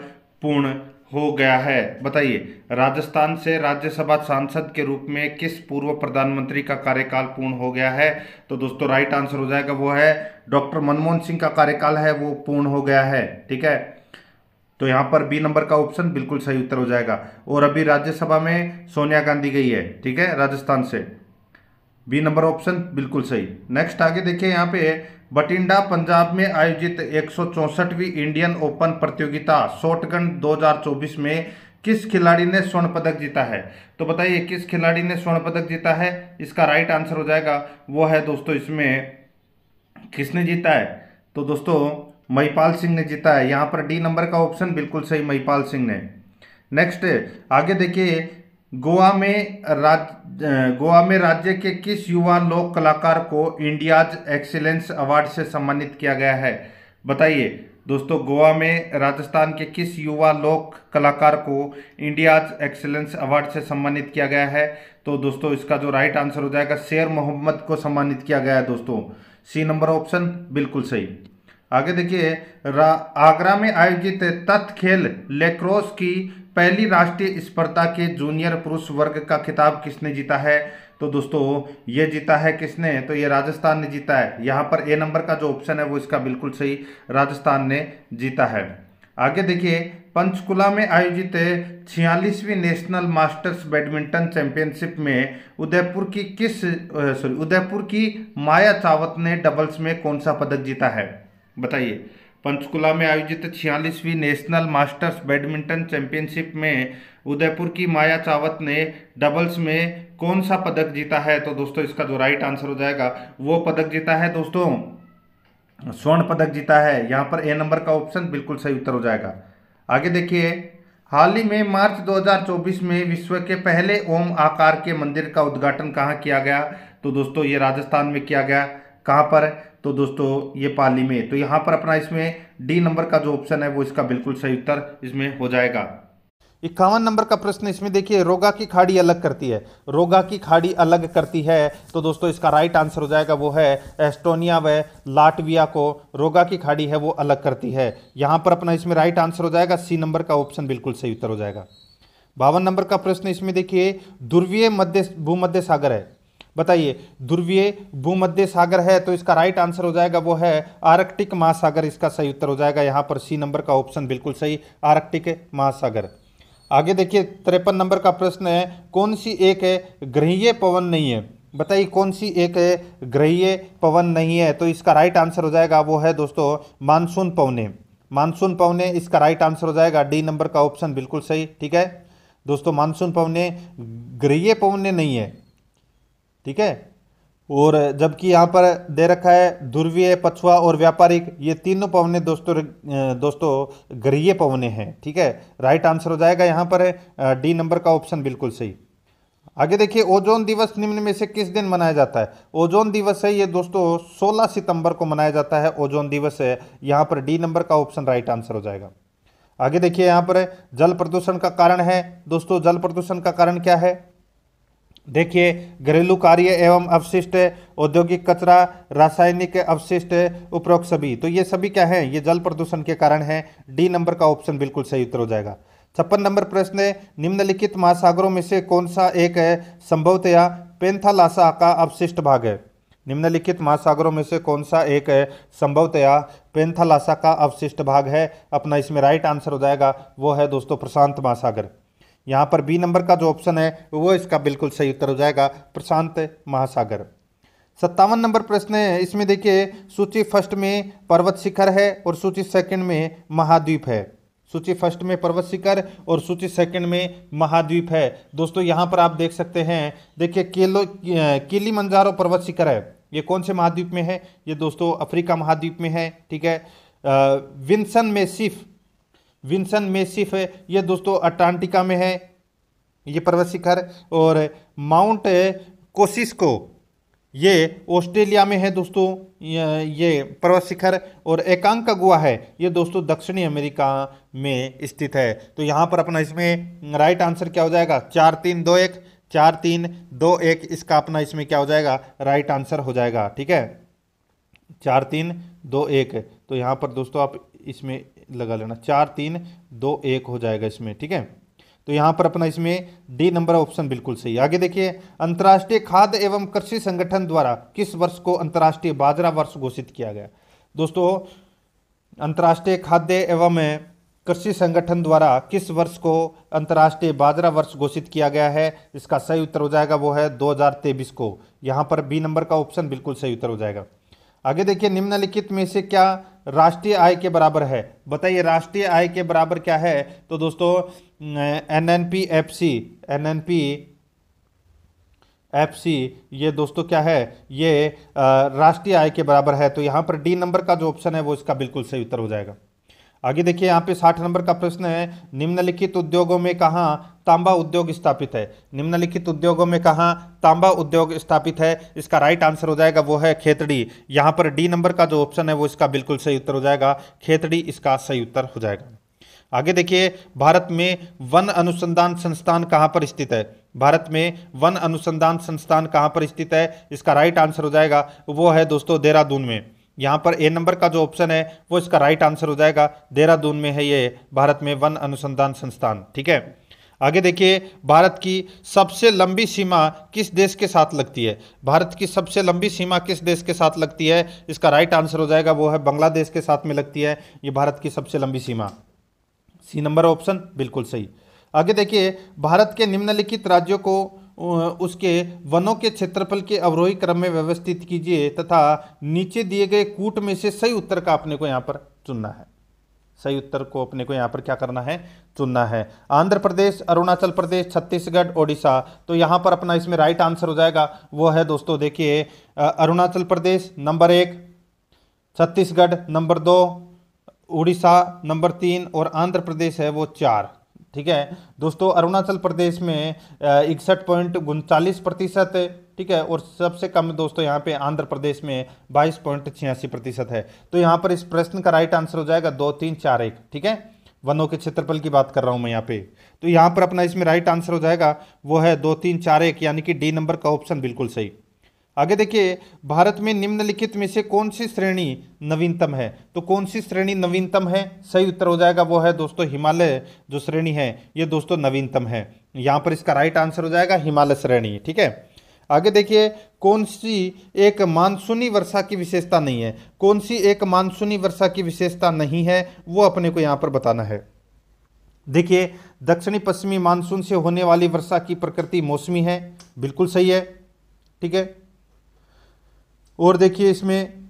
पूर्ण हो गया है। बताइए राजस्थान से राज्यसभा सांसद के रूप में किस पूर्व प्रधानमंत्री का कार्यकाल पूर्ण हो गया है। तो दोस्तों राइट आंसर हो जाएगा वो है डॉक्टर मनमोहन सिंह का कार्यकाल है वो पूर्ण हो गया है। ठीक है, तो यहाँ पर बी नंबर का ऑप्शन बिल्कुल सही उत्तर हो जाएगा। और अभी राज्यसभा में सोनिया गांधी गई है। ठीक है, राजस्थान से बी नंबर ऑप्शन बिल्कुल सही। नेक्स्ट आगे देखिए, यहाँ पे बठिंडा पंजाब में आयोजित 164वीं इंडियन ओपन प्रतियोगिता शॉटगन 2024 में किस खिलाड़ी ने स्वर्ण पदक जीता है। तो बताइए किस खिलाड़ी ने स्वर्ण पदक जीता है, इसका राइट आंसर हो जाएगा वो है दोस्तों इसमें किसने जीता है। तो दोस्तों महिपाल सिंह ने जीता है। यहाँ पर डी नंबर का ऑप्शन बिल्कुल सही महिपाल सिंह ने। नेक्स्ट आगे देखिए, गोवा में राज्य के किस युवा लोक कलाकार को इंडियाज एक्सीलेंस अवार्ड से सम्मानित किया गया है। बताइए दोस्तों गोवा में राजस्थान के किस युवा लोक कलाकार को इंडियाज एक्सीलेंस अवार्ड से सम्मानित किया गया है? तो दोस्तों इसका जो राइट आंसर हो जाएगा, शेर मोहम्मद को सम्मानित किया गया है दोस्तों। सी नंबर ऑप्शन बिल्कुल सही। आगे देखिए, आगरा में आयोजित तख्त खेल लेक्रोस की पहली राष्ट्रीय स्पर्धा के जूनियर पुरुष वर्ग का खिताब किसने जीता है? तो दोस्तों ये जीता है किसने? तो ये राजस्थान ने जीता है। यहाँ पर ए नंबर का जो ऑप्शन है वो इसका बिल्कुल सही, राजस्थान ने जीता है। आगे देखिए, पंचकुला में आयोजित 46वीं नेशनल मास्टर्स बैडमिंटन चैंपियनशिप में उदयपुर की माया चावत ने डबल्स में कौन सा पदक जीता है? बताइए। पंचकुला में आयोजित 46वीं नेशनल मास्टर्स बैडमिंटन चैंपियनशिप में उदयपुर की माया चावत ने डबल्स में कौन सा पदक जीता है? तो दोस्तों इसका जो राइट आंसर हो जाएगा, वो पदक जीता है दोस्तों, स्वर्ण पदक जीता है। यहाँ पर ए नंबर का ऑप्शन बिल्कुल सही उत्तर हो जाएगा। आगे देखिए, हाल ही में मार्च 2024 में विश्व के पहले ओम आकार के मंदिर का उद्घाटन कहाँ किया गया? तो दोस्तों ये राजस्थान में किया गया। कहाँ पर? तो दोस्तों ये पाली में। तो यहाँ पर अपना इसमें डी नंबर का जो ऑप्शन है वो इसका बिल्कुल सही उत्तर इसमें हो जाएगा। 51 नंबर का प्रश्न इसमें देखिए, रोगा की खाड़ी अलग करती है। रोगा की खाड़ी अलग करती है, तो दोस्तों इसका राइट आंसर हो जाएगा वो है एस्टोनिया व लाटविया को रोगा की खाड़ी है वो अलग करती है। यहां पर अपना इसमें राइट आंसर हो जाएगा सी नंबर का ऑप्शन बिल्कुल सही उत्तर हो जाएगा। 52 नंबर का प्रश्न इसमें देखिए, ध्रुवीय भूमध्य सागर है। बताइए, ध्रुवीय भूमध्य सागर है तो इसका राइट आंसर हो जाएगा वो है आर्कटिक महासागर, इसका सही उत्तर हो जाएगा। यहां पर सी नंबर का ऑप्शन बिल्कुल सही, आर्कटिक महासागर। आगे देखिए, 53 नंबर का प्रश्न है, कौन सी एक ग्रहीय पवन नहीं है? बताइए कौन सी एक ग्रहीय पवन नहीं है? तो इसका राइट आंसर हो जाएगा वो है दोस्तों मानसून पवने। मानसून पवने इसका राइट आंसर हो जाएगा, डी नंबर का ऑप्शन बिल्कुल सही। ठीक है दोस्तों, मानसून पवने ग्रहीय पवने नहीं है। ठीक है, और जबकि यहाँ पर दे रखा है ध्रुवीय, पछुआ और व्यापारिक, ये तीनों पवने दोस्तों ग्रहीय पवने हैं। ठीक है, राइट आंसर हो जाएगा यहाँ पर डी नंबर का ऑप्शन बिल्कुल सही। आगे देखिए, ओजोन दिवस निम्न में से किस दिन मनाया जाता है? ओजोन दिवस है ये दोस्तों 16 सितंबर को मनाया जाता है, ओजोन दिवस है। यहाँ पर डी नंबर का ऑप्शन राइट आंसर हो जाएगा। आगे देखिए, यहाँ पर जल प्रदूषण का कारण है। दोस्तों जल प्रदूषण का कारण क्या है? देखिए, घरेलू कार्य एवं अपशिष्ट, औद्योगिक कचरा, रासायनिक अपशिष्ट, उपरोक्त सभी। तो ये सभी क्या है? ये जल प्रदूषण के कारण है। डी नंबर का ऑप्शन बिल्कुल सही उत्तर हो जाएगा। 56 नंबर प्रश्न है, निम्नलिखित महासागरों में से कौन सा एक संभवतया पेंथालासा का अवशिष्ट भाग है? निम्नलिखित महासागरों में से कौन सा एक संभवतया पेंथालासा का अवशिष्ट भाग है? अपना इसमें राइट आंसर हो जाएगा वो है दोस्तों प्रशांत महासागर। यहाँ पर बी नंबर का जो ऑप्शन है वो इसका बिल्कुल सही उत्तर हो जाएगा, प्रशांत महासागर। 57 नंबर प्रश्न है, इसमें देखिए सूची फर्स्ट में पर्वत शिखर है और सूची सेकंड में महाद्वीप है। सूची फर्स्ट में पर्वत शिखर और सूची सेकंड में महाद्वीप है। दोस्तों यहाँ पर आप देख सकते हैं, देखिए किलिमंजारो पर्वत शिखर है, ये कौन से महाद्वीप में है? ये दोस्तों अफ्रीका महाद्वीप में है। ठीक है, विंसन मेसिफ है, ये दोस्तों अटलांटिका में है ये पर्वत शिखर। और माउंट कोसिस्को ये ऑस्ट्रेलिया में है दोस्तों ये पर्वत शिखर। और एकांकागुआ है ये दोस्तों दक्षिणी अमेरिका में स्थित है। तो यहाँ पर अपना इसमें राइट आंसर क्या हो जाएगा? 4321, 4321 इसका अपना इसमें क्या हो जाएगा? राइट आंसर हो जाएगा। ठीक है, 4321। तो यहाँ पर दोस्तों आप इसमें लगा लेना, 4321 हो जाएगा इसमें। ठीक है, तो यहाँ पर अपना इसमें डी नंबर ऑप्शन बिल्कुल सही। आगे देखिए, अंतर्राष्ट्रीय खाद्य एवं कृषि संगठन द्वारा किस वर्ष को अंतर्राष्ट्रीय बाजरा वर्ष घोषित किया गया? दोस्तों अंतर्राष्ट्रीय खाद्य एवं कृषि संगठन द्वारा किस वर्ष को अंतर्राष्ट्रीय बाजरा वर्ष घोषित किया गया है? इसका सही उत्तर हो जाएगा वो है 2023 को। यहाँ पर बी नंबर का ऑप्शन बिल्कुल सही उत्तर हो जाएगा। आगे देखिए, निम्नलिखित में से क्या राष्ट्रीय आय के बराबर है? बताइए राष्ट्रीय आय के बराबर क्या है? तो दोस्तों एनएनपी ये दोस्तों क्या है? ये राष्ट्रीय आय के बराबर है। तो यहाँ पर डी नंबर का जो ऑप्शन है वो इसका बिल्कुल सही उत्तर हो जाएगा। आगे देखिए यहाँ पे 60 नंबर का प्रश्न है, निम्नलिखित उद्योगों में कहाँ तांबा उद्योग स्थापित है। निम्नलिखित उद्योगों में कहाँ तांबा उद्योग स्थापित है, इसका राइट आंसर हो जाएगा वो है खेतड़ी। यहाँ पर डी नंबर का जो ऑप्शन है वो इसका बिल्कुल सही उत्तर हो जाएगा, खेतड़ी इसका सही उत्तर हो जाएगा। आगे देखिए, भारत में वन अनुसंधान संस्थान कहाँ पर स्थित है। भारत में वन अनुसंधान संस्थान कहाँ पर स्थित है, इसका राइट आंसर हो जाएगा वो है दोस्तों देहरादून में। यहाँ पर ए नंबर का जो ऑप्शन है वो इसका राइट आंसर हो जाएगा, देहरादून में है ये भारत में वन अनुसंधान संस्थान। ठीक है, आगे देखिए, भारत की सबसे लंबी सीमा किस देश के साथ लगती है। भारत की सबसे लंबी सीमा किस देश के साथ लगती है, इसका राइट आंसर हो जाएगा वो है बांग्लादेश के साथ में लगती है ये भारत की सबसे लंबी सीमा। सी नंबर ऑप्शन बिल्कुल सही। आगे देखिए, भारत के निम्नलिखित राज्यों को उसके वनों के क्षेत्रफल के अवरोही क्रम में व्यवस्थित कीजिए तथा नीचे दिए गए कूट में से सही उत्तर का अपने को यहाँ पर चुनना है। सही उत्तर को अपने को यहाँ पर क्या करना है, चुनना है। आंध्र प्रदेश, अरुणाचल प्रदेश, छत्तीसगढ़, ओडिशा। तो यहाँ पर अपना इसमें राइट आंसर हो जाएगा वो है दोस्तों देखिए Arunachal Pradesh number 1, Chhattisgarh number 2, Orissa number 3 और आंध्र प्रदेश है वो 4। ठीक है दोस्तों, अरुणाचल प्रदेश में 61.39%, ठीक है, और सबसे कम दोस्तों यहाँ पे आंध्र प्रदेश में 22.86% है। तो यहाँ पर इस प्रश्न का राइट आंसर हो जाएगा 2, 3, 4, 1। ठीक है, वनों के क्षेत्रफल की बात कर रहा हूँ मैं यहाँ पे। तो यहाँ पर अपना इसमें राइट आंसर हो जाएगा वो है 2, 3, 4, 1, यानी कि डी नंबर का ऑप्शन बिल्कुल सही। आगे देखिए, भारत में निम्नलिखित में से कौन सी श्रेणी नवीनतम है। तो कौन सी श्रेणी नवीनतम है, सही उत्तर हो जाएगा वो है दोस्तों हिमालय जो श्रेणी है ये दोस्तों नवीनतम है। यहाँ पर इसका राइट आंसर हो जाएगा हिमालय श्रेणी। ठीक है, आगे देखिए, कौन सी एक मानसूनी वर्षा की विशेषता नहीं है। कौन सी एक मानसूनी वर्षा की विशेषता नहीं है वो अपने को यहाँ पर बताना है। देखिए, दक्षिणी पश्चिमी मानसून से होने वाली वर्षा की प्रकृति मौसमी है, बिल्कुल सही है। ठीक है, और देखिए इसमें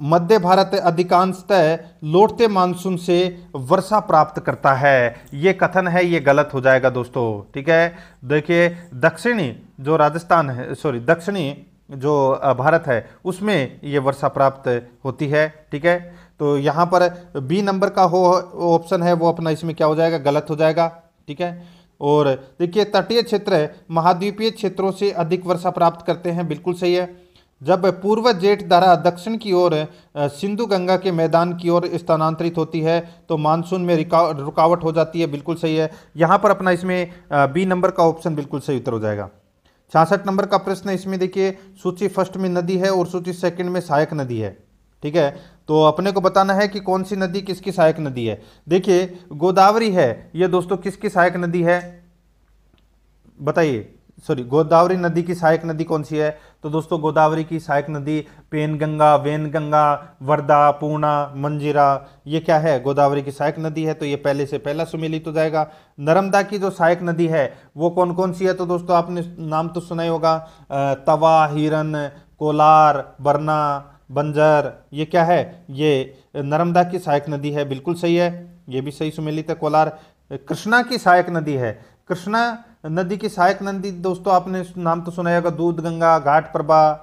मध्य भारत अधिकांशतः लौटते मानसून से वर्षा प्राप्त करता है, ये कथन है ये गलत हो जाएगा दोस्तों। ठीक है, देखिए दक्षिणी जो राजस्थान है, सॉरी दक्षिणी जो भारत है उसमें ये वर्षा प्राप्त होती है। ठीक है, तो यहाँ पर बी नंबर का हो ऑप्शन है वो अपना इसमें क्या हो जाएगा, गलत हो जाएगा। ठीक है, और देखिए तटीय क्षेत्र महाद्वीपीय क्षेत्रों से अधिक वर्षा प्राप्त करते हैं, बिल्कुल सही है। जब पूर्व जेठ धारा दक्षिण की ओर सिंधु गंगा के मैदान की ओर स्थानांतरित होती है तो मानसून में रुकावट हो जाती है, बिल्कुल सही है। यहाँ पर अपना इसमें बी नंबर का ऑप्शन बिल्कुल सही उत्तर हो जाएगा। 66 नंबर का प्रश्न इसमें देखिए, सूची फर्स्ट में नदी है और सूची सेकंड में सहायक नदी है। ठीक है, तो अपने को बताना है कि कौन सी नदी किसकी सहायक नदी है। देखिए गोदावरी है ये दोस्तों किसकी सहायक नदी है, बताइए। सॉरी, गोदावरी नदी की सहायक नदी कौन सी है। तो दोस्तों गोदावरी की सहायक नदी पेनगंगा, वेनगंगा, वर्धा, पूर्णा, मंजीरा, ये क्या है, गोदावरी की सहायक नदी है। तो ये पहले से पहला सुमेलित हो जाएगा। नर्मदा की जो सहायक नदी है वो कौन कौन सी है। तो दोस्तों आपने नाम तो सुना ही होगा, तवा, हिरन, कोलार, बरना, बंजर, ये क्या है, ये नर्मदा की सहायक नदी है, बिल्कुल सही है, ये भी सही सुमेलित है। कोलार कृष्णा की सहायक नदी है। कृष्णा नदी की सहायक नदी दोस्तों आपने नाम तो सुना होगा, दूध गंगा, घाट प्रभा,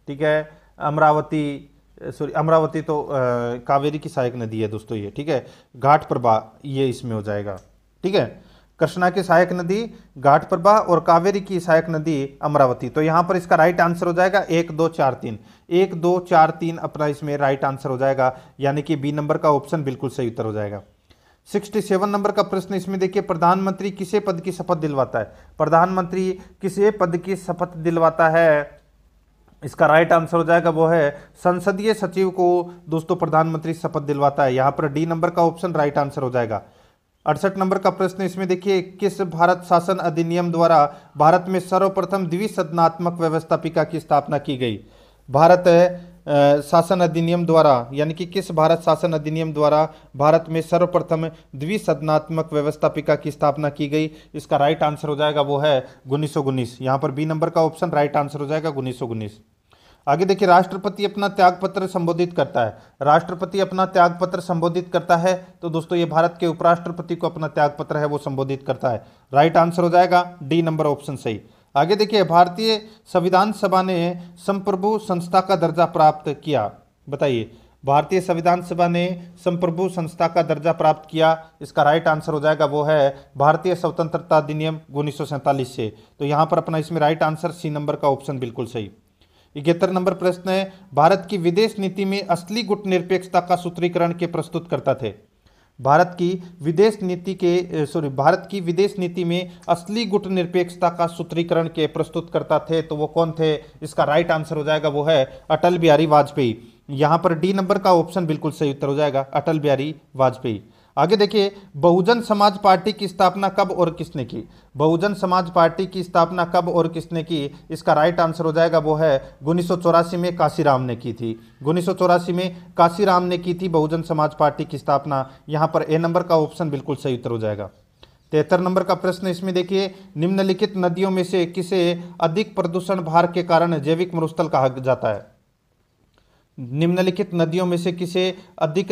ठीक है, अमरावती, सॉरी अमरावती तो कावेरी की सहायक नदी है दोस्तों ये। ठीक है, घाट प्रभा ये इसमें हो जाएगा। ठीक है, कृष्णा की सहायक नदी घाट प्रभा और कावेरी की सहायक नदी अमरावती। तो यहाँ पर इसका राइट आंसर हो जाएगा 1, 2, 4, 3। 1, 2, 4, 3 अपना इसमें राइट आंसर हो जाएगा, यानी कि बी नंबर का ऑप्शन बिल्कुल सही उत्तर हो जाएगा। 67 नंबर का प्रश्न इसमें देखिए, प्रधानमंत्री किसे पद की शपथ दिलवाता है। प्रधानमंत्री किसे पद की शपथ दिलवाता है, इसका राइट आंसर हो जाएगा वो है संसदीय सचिव को दोस्तों प्रधानमंत्री शपथ दिलवाता है। यहाँ पर डी नंबर का ऑप्शन राइट आंसर हो जाएगा। 68 नंबर का प्रश्न इसमें देखिए, किस भारत शासन अधिनियम द्वारा भारत में सर्वप्रथम द्विसदनात्मक व्यवस्थापिका की स्थापना की गई। भारत शासन अधिनियम द्वारा, यानी कि किस भारत शासन अधिनियम द्वारा भारत में सर्वप्रथम द्विसदनात्मक व्यवस्थापिका की स्थापना की गई, इसका राइट आंसर हो जाएगा वो है 1919। यहाँ पर बी नंबर का ऑप्शन राइट आंसर हो जाएगा 1919। आगे देखिए, राष्ट्रपति अपना त्यागपत्र संबोधित करता है। राष्ट्रपति अपना त्यागपत्र संबोधित करता है तो दोस्तों ये भारत के उपराष्ट्रपति को अपना त्यागपत्र है वो संबोधित करता है। राइट आंसर हो जाएगा डी नंबर ऑप्शन सही। आगे देखिए, भारतीय संविधान सभा ने संप्रभु संस्था का दर्जा प्राप्त किया, बताइए। भारतीय संविधान सभा ने संप्रभु संस्था का दर्जा प्राप्त किया? इसका राइट आंसर हो जाएगा वो है भारतीय स्वतंत्रता अधिनियम 1947 से। तो यहाँ पर अपना इसमें राइट आंसर सी नंबर का ऑप्शन बिल्कुल सही। 71 नंबर प्रश्न है, भारत की विदेश नीति में असली गुट निरपेक्षता का सूत्रीकरण के प्रस्तुत करता थे? भारत की विदेश नीति में असली गुट निरपेक्षता का सूत्रीकरण के प्रस्तुत करता थे, तो वो कौन थे? इसका राइट आंसर हो जाएगा वो है अटल बिहारी वाजपेयी। यहां पर डी नंबर का ऑप्शन बिल्कुल सही उत्तर हो जाएगा, अटल बिहारी वाजपेयी। आगे देखिए, बहुजन समाज पार्टी की स्थापना कब और किसने की? बहुजन समाज पार्टी की स्थापना कब और किसने की? इसका राइट आंसर हो जाएगा वो है 1984 में काशीराम ने की थी। 1984 में काशीराम ने की थी बहुजन समाज पार्टी की स्थापना। यहां पर ए नंबर का ऑप्शन बिल्कुल सही उत्तर हो जाएगा। 73 नंबर का प्रश्न इसमें देखिए, निम्नलिखित नदियों में से किसे अधिक प्रदूषण भार के कारण जैविक मरुस्थल कहा जाता है? निम्नलिखित नदियों में से किसे अधिक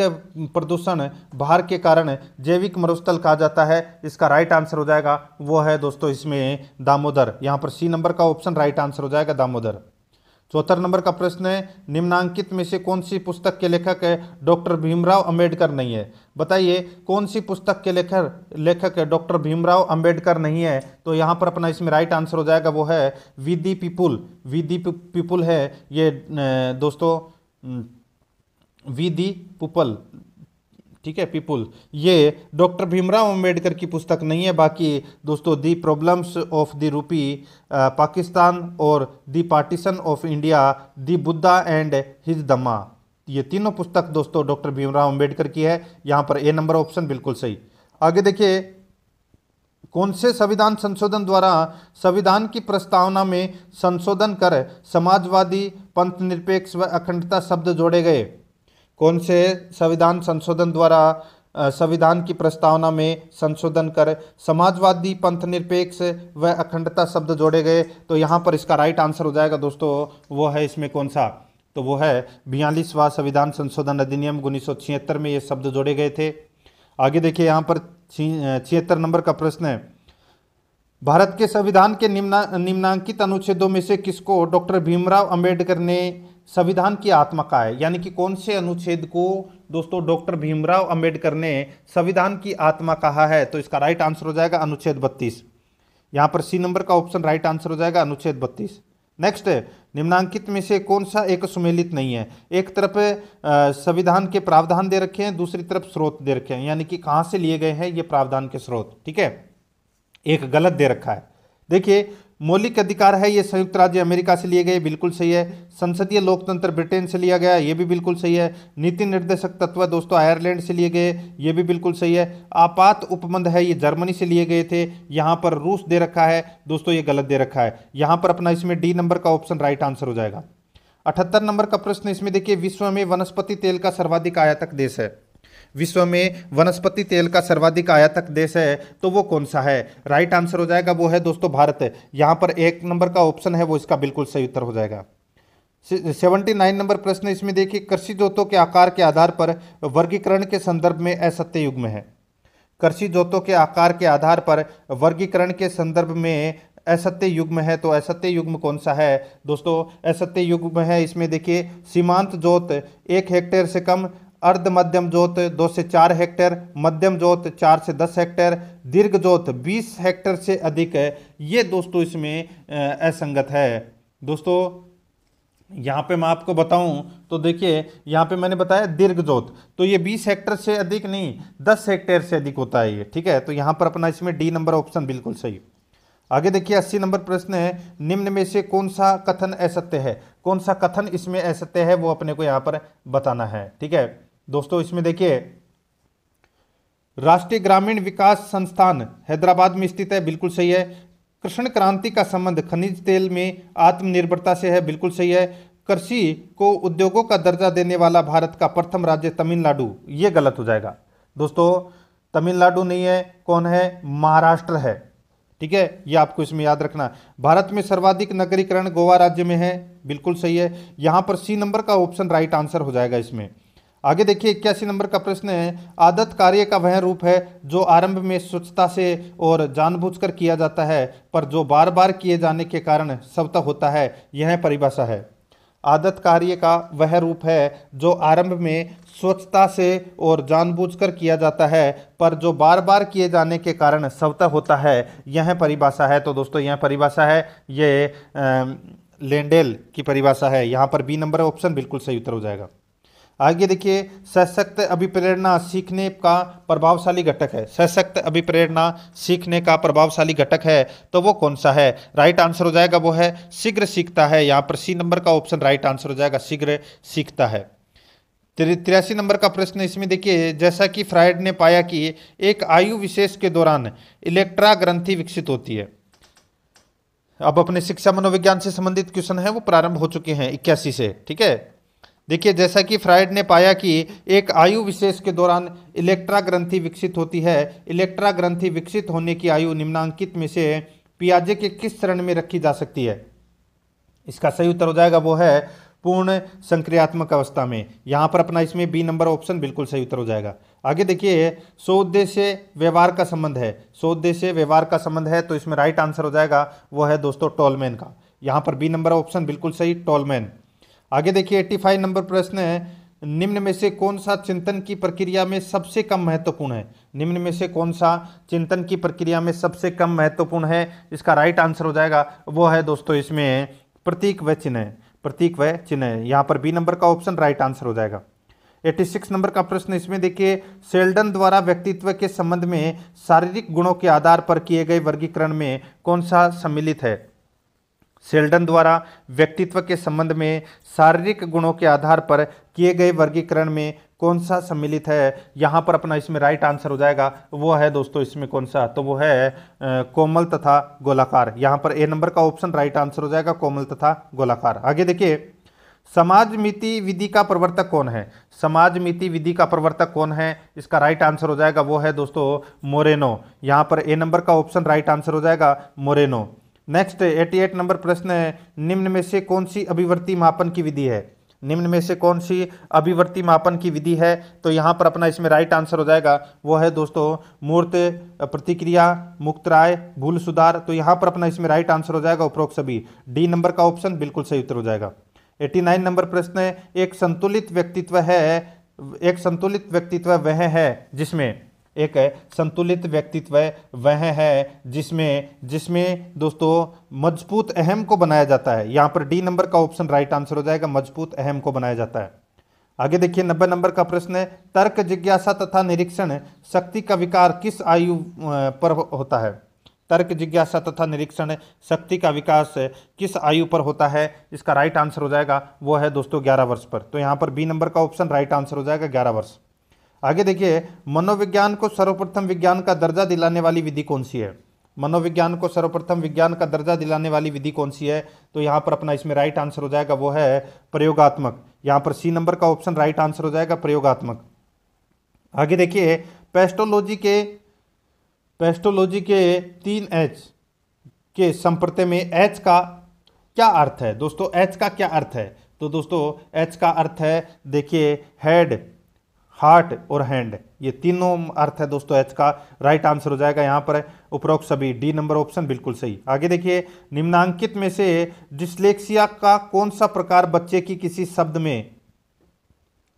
प्रदूषण भार के कारण जैविक मरुस्थल कहा जाता है? इसका राइट आंसर हो जाएगा वो है दोस्तों इसमें दामोदर। यहां पर सी नंबर का ऑप्शन राइट आंसर हो जाएगा दामोदर। 74 नंबर का प्रश्न है, निम्नांकित में से कौन सी पुस्तक के लेखक डॉक्टर भीमराव अंबेडकर नहीं है? बताइए कौन सी पुस्तक के लेखक डॉक्टर भीमराव अंबेडकर नहीं है? तो यहाँ पर अपना इसमें राइट आंसर हो जाएगा वो है वी दी पीपुल है ये दोस्तों, वी दी पीपल, ठीक है, पीपुल, ये डॉक्टर भीमराव अंबेडकर की पुस्तक नहीं है। बाकी दोस्तों दी problems of the rupee Pakistan और the partition of India, the Buddha and his Dhamma, ये तीनों पुस्तक दोस्तों डॉक्टर भीमराव अंबेडकर की है। यहाँ पर ए नंबर ऑप्शन बिल्कुल सही। आगे देखिए, कौन से संविधान संशोधन द्वारा संविधान की प्रस्तावना में संशोधन कर समाजवादी, पंथ निरपेक्ष व अखंडता शब्द जोड़े गए? कौन से संविधान संशोधन द्वारा संविधान की प्रस्तावना में संशोधन कर समाजवादी, पंथ निरपेक्ष व अखंडता शब्द जोड़े गए? तो यहाँ पर इसका राइट आंसर हो जाएगा दोस्तों वो है इसमें कौन सा? तो वो है 42वां संविधान संशोधन अधिनियम 1976 में ये शब्द जोड़े गए थे। आगे देखिए, यहाँ पर 76 नंबर का प्रश्न है, भारत के संविधान के निम्नांकित अनुच्छेदों में से किसको डॉक्टर भीमराव अंबेडकर ने संविधान की आत्मा कहा है? यानी कि कौन से अनुच्छेद को दोस्तों डॉक्टर भीमराव अंबेडकर ने संविधान की आत्मा कहा है? तो इसका राइट आंसर हो जाएगा अनुच्छेद 32। यहाँ पर सी नंबर का ऑप्शन राइट आंसर हो जाएगा अनुच्छेद 32। नेक्स्ट, निम्नांकित में से कौन सा एक सुमेलित नहीं है? एक तरफ संविधान के प्रावधान दे रखे हैं, दूसरी तरफ स्रोत दे रखे हैं, यानी कि कहाँ से लिए गए हैं ये प्रावधान के स्रोत, ठीक है। एक गलत दे रखा है। देखिए, मौलिक अधिकार है ये संयुक्त राज्य अमेरिका से लिए गए, बिल्कुल सही है। संसदीय लोकतंत्र ब्रिटेन से लिया गया, ये भी बिल्कुल सही है। नीति निर्देशक तत्व दोस्तों आयरलैंड से लिए गए, ये भी बिल्कुल सही है। आपात उपबंध है ये जर्मनी से लिए गए थे। यहाँ पर रूस दे रखा है दोस्तों, ये गलत दे रखा है। यहाँ पर अपना इसमें डी नंबर का ऑप्शन राइट आंसर हो जाएगा। 78 नंबर का प्रश्न इसमें देखिए, विश्व में वनस्पति तेल का सर्वाधिक आयातक देश है? विश्व में वनस्पति तेल का सर्वाधिक आयातक देश है तो वो कौन सा है? राइट आंसर हो जाएगा वो है दोस्तों भारत है। यहाँ पर 1 नंबर का ऑप्शन है वो इसका बिल्कुल सही उत्तर हो जाएगा। 79 नंबर प्रश्न इसमें देखिए, कृषि जोतों के आकार के आधार पर वर्गीकरण के संदर्भ में असत्य युग्म है। कृषि जोतों के आकार के आधार पर वर्गीकरण के संदर्भ में असत्य युग्म है, तो असत्य युग्म कौन सा है दोस्तों? असत्य युग्म है इसमें देखिए, सीमांत जोत 1 हेक्टेयर से कम, अर्ध मध्यम जोत 2 से 4 हेक्टेयर, मध्यम जोत 4 से 10 हेक्टेयर, दीर्घ जोत 20 हेक्टेयर से अधिक है। ये दोस्तों इसमें असंगत है। दोस्तों यहाँ पे मैं आपको बताऊं तो देखिए, यहाँ पे मैंने बताया दीर्घ जोत, तो ये 20 हेक्टेयर से अधिक नहीं 10 हेक्टेयर से अधिक होता है ये, ठीक है। तो यहाँ पर अपना इसमें डी नंबर ऑप्शन बिल्कुल सही। आगे देखिए, 80 नंबर प्रश्न है, निम्न में से कौन सा कथन असत्य है? कौन सा कथन इसमें असत्य है वो अपने को यहाँ पर बताना है, ठीक है दोस्तों। इसमें देखिए, राष्ट्रीय ग्रामीण विकास संस्थान हैदराबाद में स्थित है, बिल्कुल सही है। कृष्ण क्रांति का संबंध खनिज तेल में आत्मनिर्भरता से है, बिल्कुल सही है। कृषि को उद्योगों का दर्जा देने वाला भारत का प्रथम राज्य तमिलनाडु, ये गलत हो जाएगा दोस्तों। तमिलनाडु नहीं है, कौन है? महाराष्ट्र है, ठीक है, ये आपको इसमें याद रखना। भारत में सर्वाधिक नगरीकरण गोवा राज्य में है, बिल्कुल सही है। यहां पर सी नंबर का ऑप्शन राइट आंसर हो जाएगा इसमें। आगे देखिए, 81 नंबर का प्रश्न है, आदत कार्य का वह रूप है जो आरंभ में स्वच्छता से और जानबूझकर किया जाता है पर जो बार बार किए जाने के कारण स्वतः होता है, यह परिभाषा है। आदत कार्य का वह रूप है जो आरंभ में स्वच्छता से और जानबूझकर किया जाता है, पर जो बार बार किए जाने के कारण स्वतः होता है। यह परिभाषा है। तो दोस्तों यह परिभाषा है, ये लेंडेल की परिभाषा है। यहाँ पर बी नंबर ऑप्शन बिल्कुल सही उत्तर हो जाएगा। आगे देखिए, सशक्त अभिप्रेरणा सीखने का प्रभावशाली घटक है। सशक्त अभिप्रेरणा सीखने का प्रभावशाली घटक है, तो वो कौन सा है? राइट आंसर हो जाएगा वो है शीघ्र सीखता है। यहाँ पर सी नंबर का ऑप्शन राइट आंसर हो जाएगा, शीघ्र सीखता है। 83 नंबर का प्रश्न इसमें देखिए, जैसा कि फ्रायड ने पाया कि एक आयु विशेष के दौरान इलेक्ट्रा ग्रंथि विकसित होती है। अब अपने शिक्षा मनोविज्ञान से संबंधित क्वेश्चन है वो प्रारंभ हो चुके हैं 81 से, ठीक है। देखिए, जैसा कि फ्रायड ने पाया कि एक आयु विशेष के दौरान इलेक्ट्रा ग्रंथि विकसित होती है। इलेक्ट्रा ग्रंथि विकसित होने की आयु निम्नांकित में से पियाजे के किस चरण में रखी जा सकती है? इसका सही उत्तर हो जाएगा वो है पूर्ण संक्रियात्मक अवस्था में। यहाँ पर अपना इसमें बी नंबर ऑप्शन बिल्कुल सही उत्तर हो जाएगा। आगे देखिए, सोउद्देश्य व्यवहार का संबंध है। सोउद्देश्य व्यवहार का संबंध है, तो इसमें राइट आंसर हो जाएगा वो है दोस्तों टोलमैन का। यहाँ पर बी नंबर ऑप्शन बिल्कुल सही, टोलमैन। आगे देखिए, 85 नंबर प्रश्न है, निम्न में से कौन सा चिंतन की प्रक्रिया में सबसे कम महत्वपूर्ण है? निम्न में से कौन सा चिंतन की प्रक्रिया में सबसे कम महत्वपूर्ण है? इसका राइट आंसर हो जाएगा वो है दोस्तों इसमें प्रतीक व चिन्ह। प्रतीक व चिन्ह, यहाँ पर बी नंबर का ऑप्शन राइट आंसर हो जाएगा। 86 नंबर का प्रश्न इसमें देखिए, शेल्डन द्वारा व्यक्तित्व के संबंध में शारीरिक गुणों के आधार पर किए गए वर्गीकरण में कौन सा सम्मिलित है? शेल्डन द्वारा व्यक्तित्व के संबंध में शारीरिक गुणों के आधार पर किए गए वर्गीकरण में कौन सा सम्मिलित है? यहाँ पर अपना इसमें राइट आंसर हो जाएगा वो है दोस्तों इसमें कौन सा? तो वो है कोमल तथा गोलाकार। यहाँ पर ए नंबर का ऑप्शन राइट आंसर हो जाएगा, कोमल तथा गोलाकार। आगे देखिए, समाज मिति विधि का प्रवर्तक कौन है? समाज मिति विधि का प्रवर्तक कौन है? इसका राइट आंसर हो जाएगा वो है दोस्तों मोरेनो। यहाँ पर ए नंबर का ऑप्शन राइट आंसर हो जाएगा मोरेनो। नेक्स्ट 88 नंबर प्रश्न है, निम्न में से कौन सी अभिवर्ती मापन की विधि है? निम्न में से कौन सी अभिवर्ती मापन की विधि है? तो यहाँ पर अपना इसमें राइट आंसर हो जाएगा वो है दोस्तों मूर्त प्रतिक्रिया, मुक्तराय, भूल सुधार। तो यहाँ पर अपना इसमें राइट आंसर हो जाएगा उपरोक्त सभी। डी नंबर का ऑप्शन बिल्कुल सही उत्तर हो जाएगा। 89 नंबर प्रश्न है, एक संतुलित व्यक्तित्व वह है जिसमें एक संतुलित व्यक्तित्व वह है जिसमें दोस्तों मजबूत अहम को बनाया जाता है। यहाँ पर डी नंबर का ऑप्शन राइट आंसर हो जाएगा, मजबूत अहम को बनाया जाता है। आगे देखिए, 90 नंबर का प्रश्न है, तर्क, जिज्ञासा तथा निरीक्षण शक्ति का विकार किस आयु पर होता है? तर्क, जिज्ञासा तथा निरीक्षण शक्ति का विकास किस आयु पर होता है? इसका राइट आंसर हो जाएगा वो है दोस्तों 11 वर्ष पर। तो यहाँ पर बी नंबर का ऑप्शन राइट आंसर हो जाएगा 11 वर्ष। आगे देखिए, मनोविज्ञान को सर्वप्रथम विज्ञान का दर्जा दिलाने वाली विधि कौन सी है? मनोविज्ञान को सर्वप्रथम विज्ञान का दर्जा दिलाने वाली विधि कौन सी है? तो यहाँ पर अपना इसमें राइट आंसर हो जाएगा वो है प्रयोगात्मक। यहाँ पर सी नंबर का ऑप्शन राइट आंसर हो जाएगा प्रयोगात्मक। आगे देखिए, पेस्टोलॉजी के 3 एच के संप्रत्यय में एच का क्या अर्थ है? दोस्तों एच का क्या अर्थ है? तो दोस्तों एच का अर्थ है, देखिए, हेड, हार्ट और हैंड, ये तीनों अर्थ है दोस्तों एच का। राइट आंसर हो जाएगा यहाँ पर उपरोक्त सभी। डी नंबर ऑप्शन बिल्कुल सही। आगे देखिए, निम्नांकित में से डिस्लेक्सिया का कौन सा प्रकार बच्चे की किसी शब्द में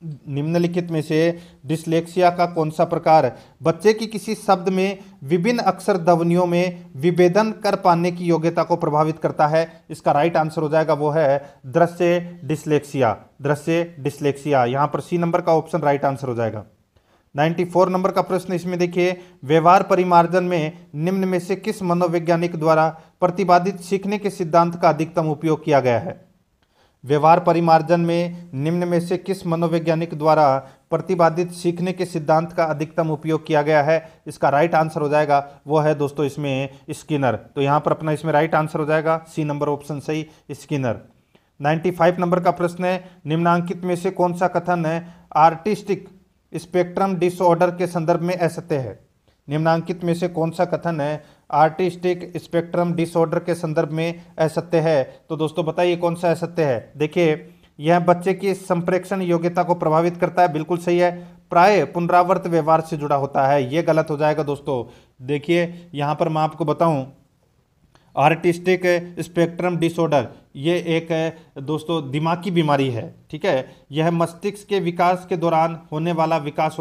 निम्नलिखित में से डिस्लेक्सिया का कौन सा प्रकार बच्चे की किसी शब्द में विभिन्न अक्षर ध्वनियों में विभेदन कर पाने की योग्यता को प्रभावित करता है? इसका राइट आंसर हो जाएगा वो है दृश्य डिस्लेक्सिया। दृश्य डिस्लेक्सिया, यहाँ पर सी नंबर का ऑप्शन राइट आंसर हो जाएगा। 94 नंबर का प्रश्न इसमें देखिए, व्यवहार परिमार्जन में निम्न में से किस मनोवैज्ञानिक द्वारा प्रतिपादित सीखने के सिद्धांत का अधिकतम उपयोग किया गया है? व्यवहार परिमार्जन में निम्न में से किस मनोवैज्ञानिक द्वारा प्रतिपादित सीखने के सिद्धांत का अधिकतम उपयोग किया गया है? इसका राइट आंसर हो जाएगा वो है दोस्तों इसमें स्किनर। तो यहाँ पर अपना इसमें राइट आंसर हो जाएगा सी नंबर ऑप्शन सही, स्किनर। 95 नंबर का प्रश्न है, निम्नांकित में से कौन सा कथन है आर्टिस्टिक स्पेक्ट्रम डिसऑर्डर के संदर्भ में असत्य है? निम्नांकित में से कौन सा कथन है आर्टिस्टिक स्पेक्ट्रम डिसऑर्डर के संदर्भ में असत्य है? तो दोस्तों बताइए कौन सा असत्य है? देखिए, यह बच्चे की संप्रेषण योग्यता को प्रभावित करता है, बिल्कुल सही है। प्राय पुनरावर्त व्यवहार से जुड़ा होता है, यह गलत हो जाएगा दोस्तों। देखिए यहाँ पर मैं आपको बताऊं, आर्टिस्टिक स्पेक्ट्रम डिसऑर्डर, ये एक दोस्तों दिमागी बीमारी है, ठीक है। यह मस्तिष्क के विकास के दौरान होने वाला विकास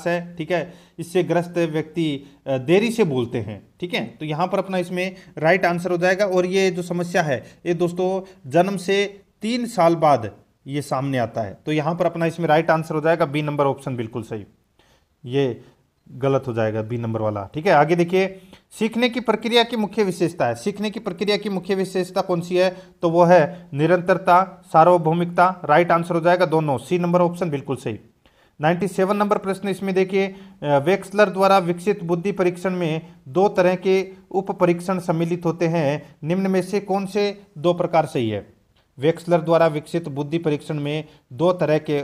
है, ठीक है। इससे ग्रस्त व्यक्ति देरी से बोलते हैं, ठीक है। तो यहाँ पर अपना इसमें राइट आंसर हो जाएगा। और ये जो समस्या है ये दोस्तों जन्म से 3 साल बाद ये सामने आता है। तो यहाँ पर अपना इसमें राइट आंसर हो जाएगा बी नंबर ऑप्शन, बिल्कुल सही। ये गलत हो जाएगा बी नंबर वाला, ठीक है। आगे देखिए, सीखने की प्रक्रिया की मुख्य विशेषता है। सीखने की प्रक्रिया की मुख्य विशेषता कौन सी है? तो वो है निरंतरता, सार्वभौमिकता। राइट आंसर हो जाएगा दोनों, सी नंबर ऑप्शन बिल्कुल सही। 97 नंबर प्रश्न इसमें देखिए, वेक्सलर द्वारा विकसित बुद्धि परीक्षण में 2 तरह के उप परीक्षण सम्मिलित होते हैं, निम्न में से कौन से 2 प्रकार सही है? वेक्सलर द्वारा विकसित बुद्धि परीक्षण में 2 तरह के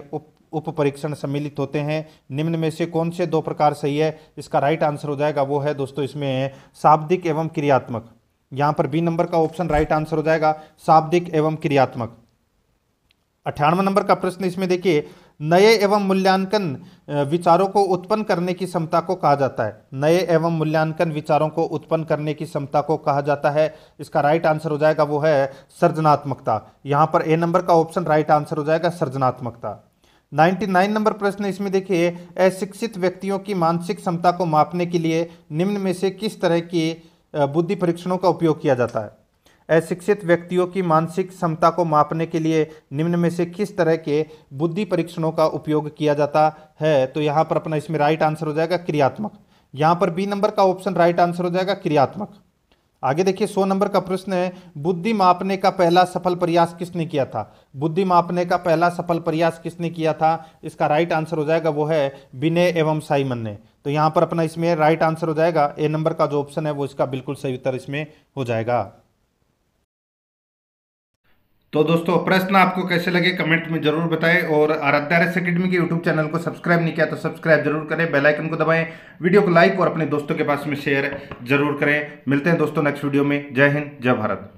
उप परीक्षण सम्मिलित होते हैं, निम्न में से कौन से 2 प्रकार सही है? इसका राइट आंसर हो जाएगा वो है दोस्तों इसमें शाब्दिक एवं क्रियात्मक। यहां पर बी नंबर का ऑप्शन राइट आंसर हो जाएगा, शाब्दिक एवं क्रियात्मक। 98 नंबर का प्रश्न इसमें देखिए, नए एवं मूल्यांकन विचारों को उत्पन्न करने की क्षमता को कहा जाता है। नए एवं मूल्यांकन विचारों को उत्पन्न करने की क्षमता को कहा जाता है। इसका राइट आंसर हो जाएगा वो है सृजनात्मकता। यहां पर ए नंबर का ऑप्शन राइट आंसर हो जाएगा सृजनात्मकता। 99 नंबर प्रश्न इसमें देखिए, अशिक्षित व्यक्तियों की मानसिक क्षमता को मापने के लिए निम्न में से किस तरह की बुद्धि परीक्षणों का उपयोग किया जाता है? अशिक्षित व्यक्तियों की मानसिक क्षमता को मापने के लिए निम्न में से किस तरह के बुद्धि परीक्षणों का उपयोग किया जाता है? तो यहाँ पर अपना इसमें राइट आंसर हो जाएगा क्रियात्मक। यहाँ पर बी नंबर का ऑप्शन राइट आंसर हो जाएगा क्रियात्मक। आगे देखिए, 100 नंबर का प्रश्न है, बुद्धि मापने का पहला सफल प्रयास किसने किया था? बुद्धि मापने का पहला सफल प्रयास किसने किया था? इसका राइट आंसर हो जाएगा वो है बिने एवं साइमन ने। तो यहाँ पर अपना इसमें राइट आंसर हो जाएगा ए नंबर का जो ऑप्शन है वो इसका बिल्कुल सही उत्तर इसमें हो जाएगा। तो दोस्तों प्रश्न आपको कैसे लगे कमेंट में जरूर बताएं, और आराध्या RS एकेडमी के यूट्यूब चैनल को सब्सक्राइब नहीं किया तो सब्सक्राइब जरूर करें, बेल आइकन को दबाएं, वीडियो को लाइक और अपने दोस्तों के पास में शेयर जरूर करें। मिलते हैं दोस्तों नेक्स्ट वीडियो में। जय हिंद, जय भारत।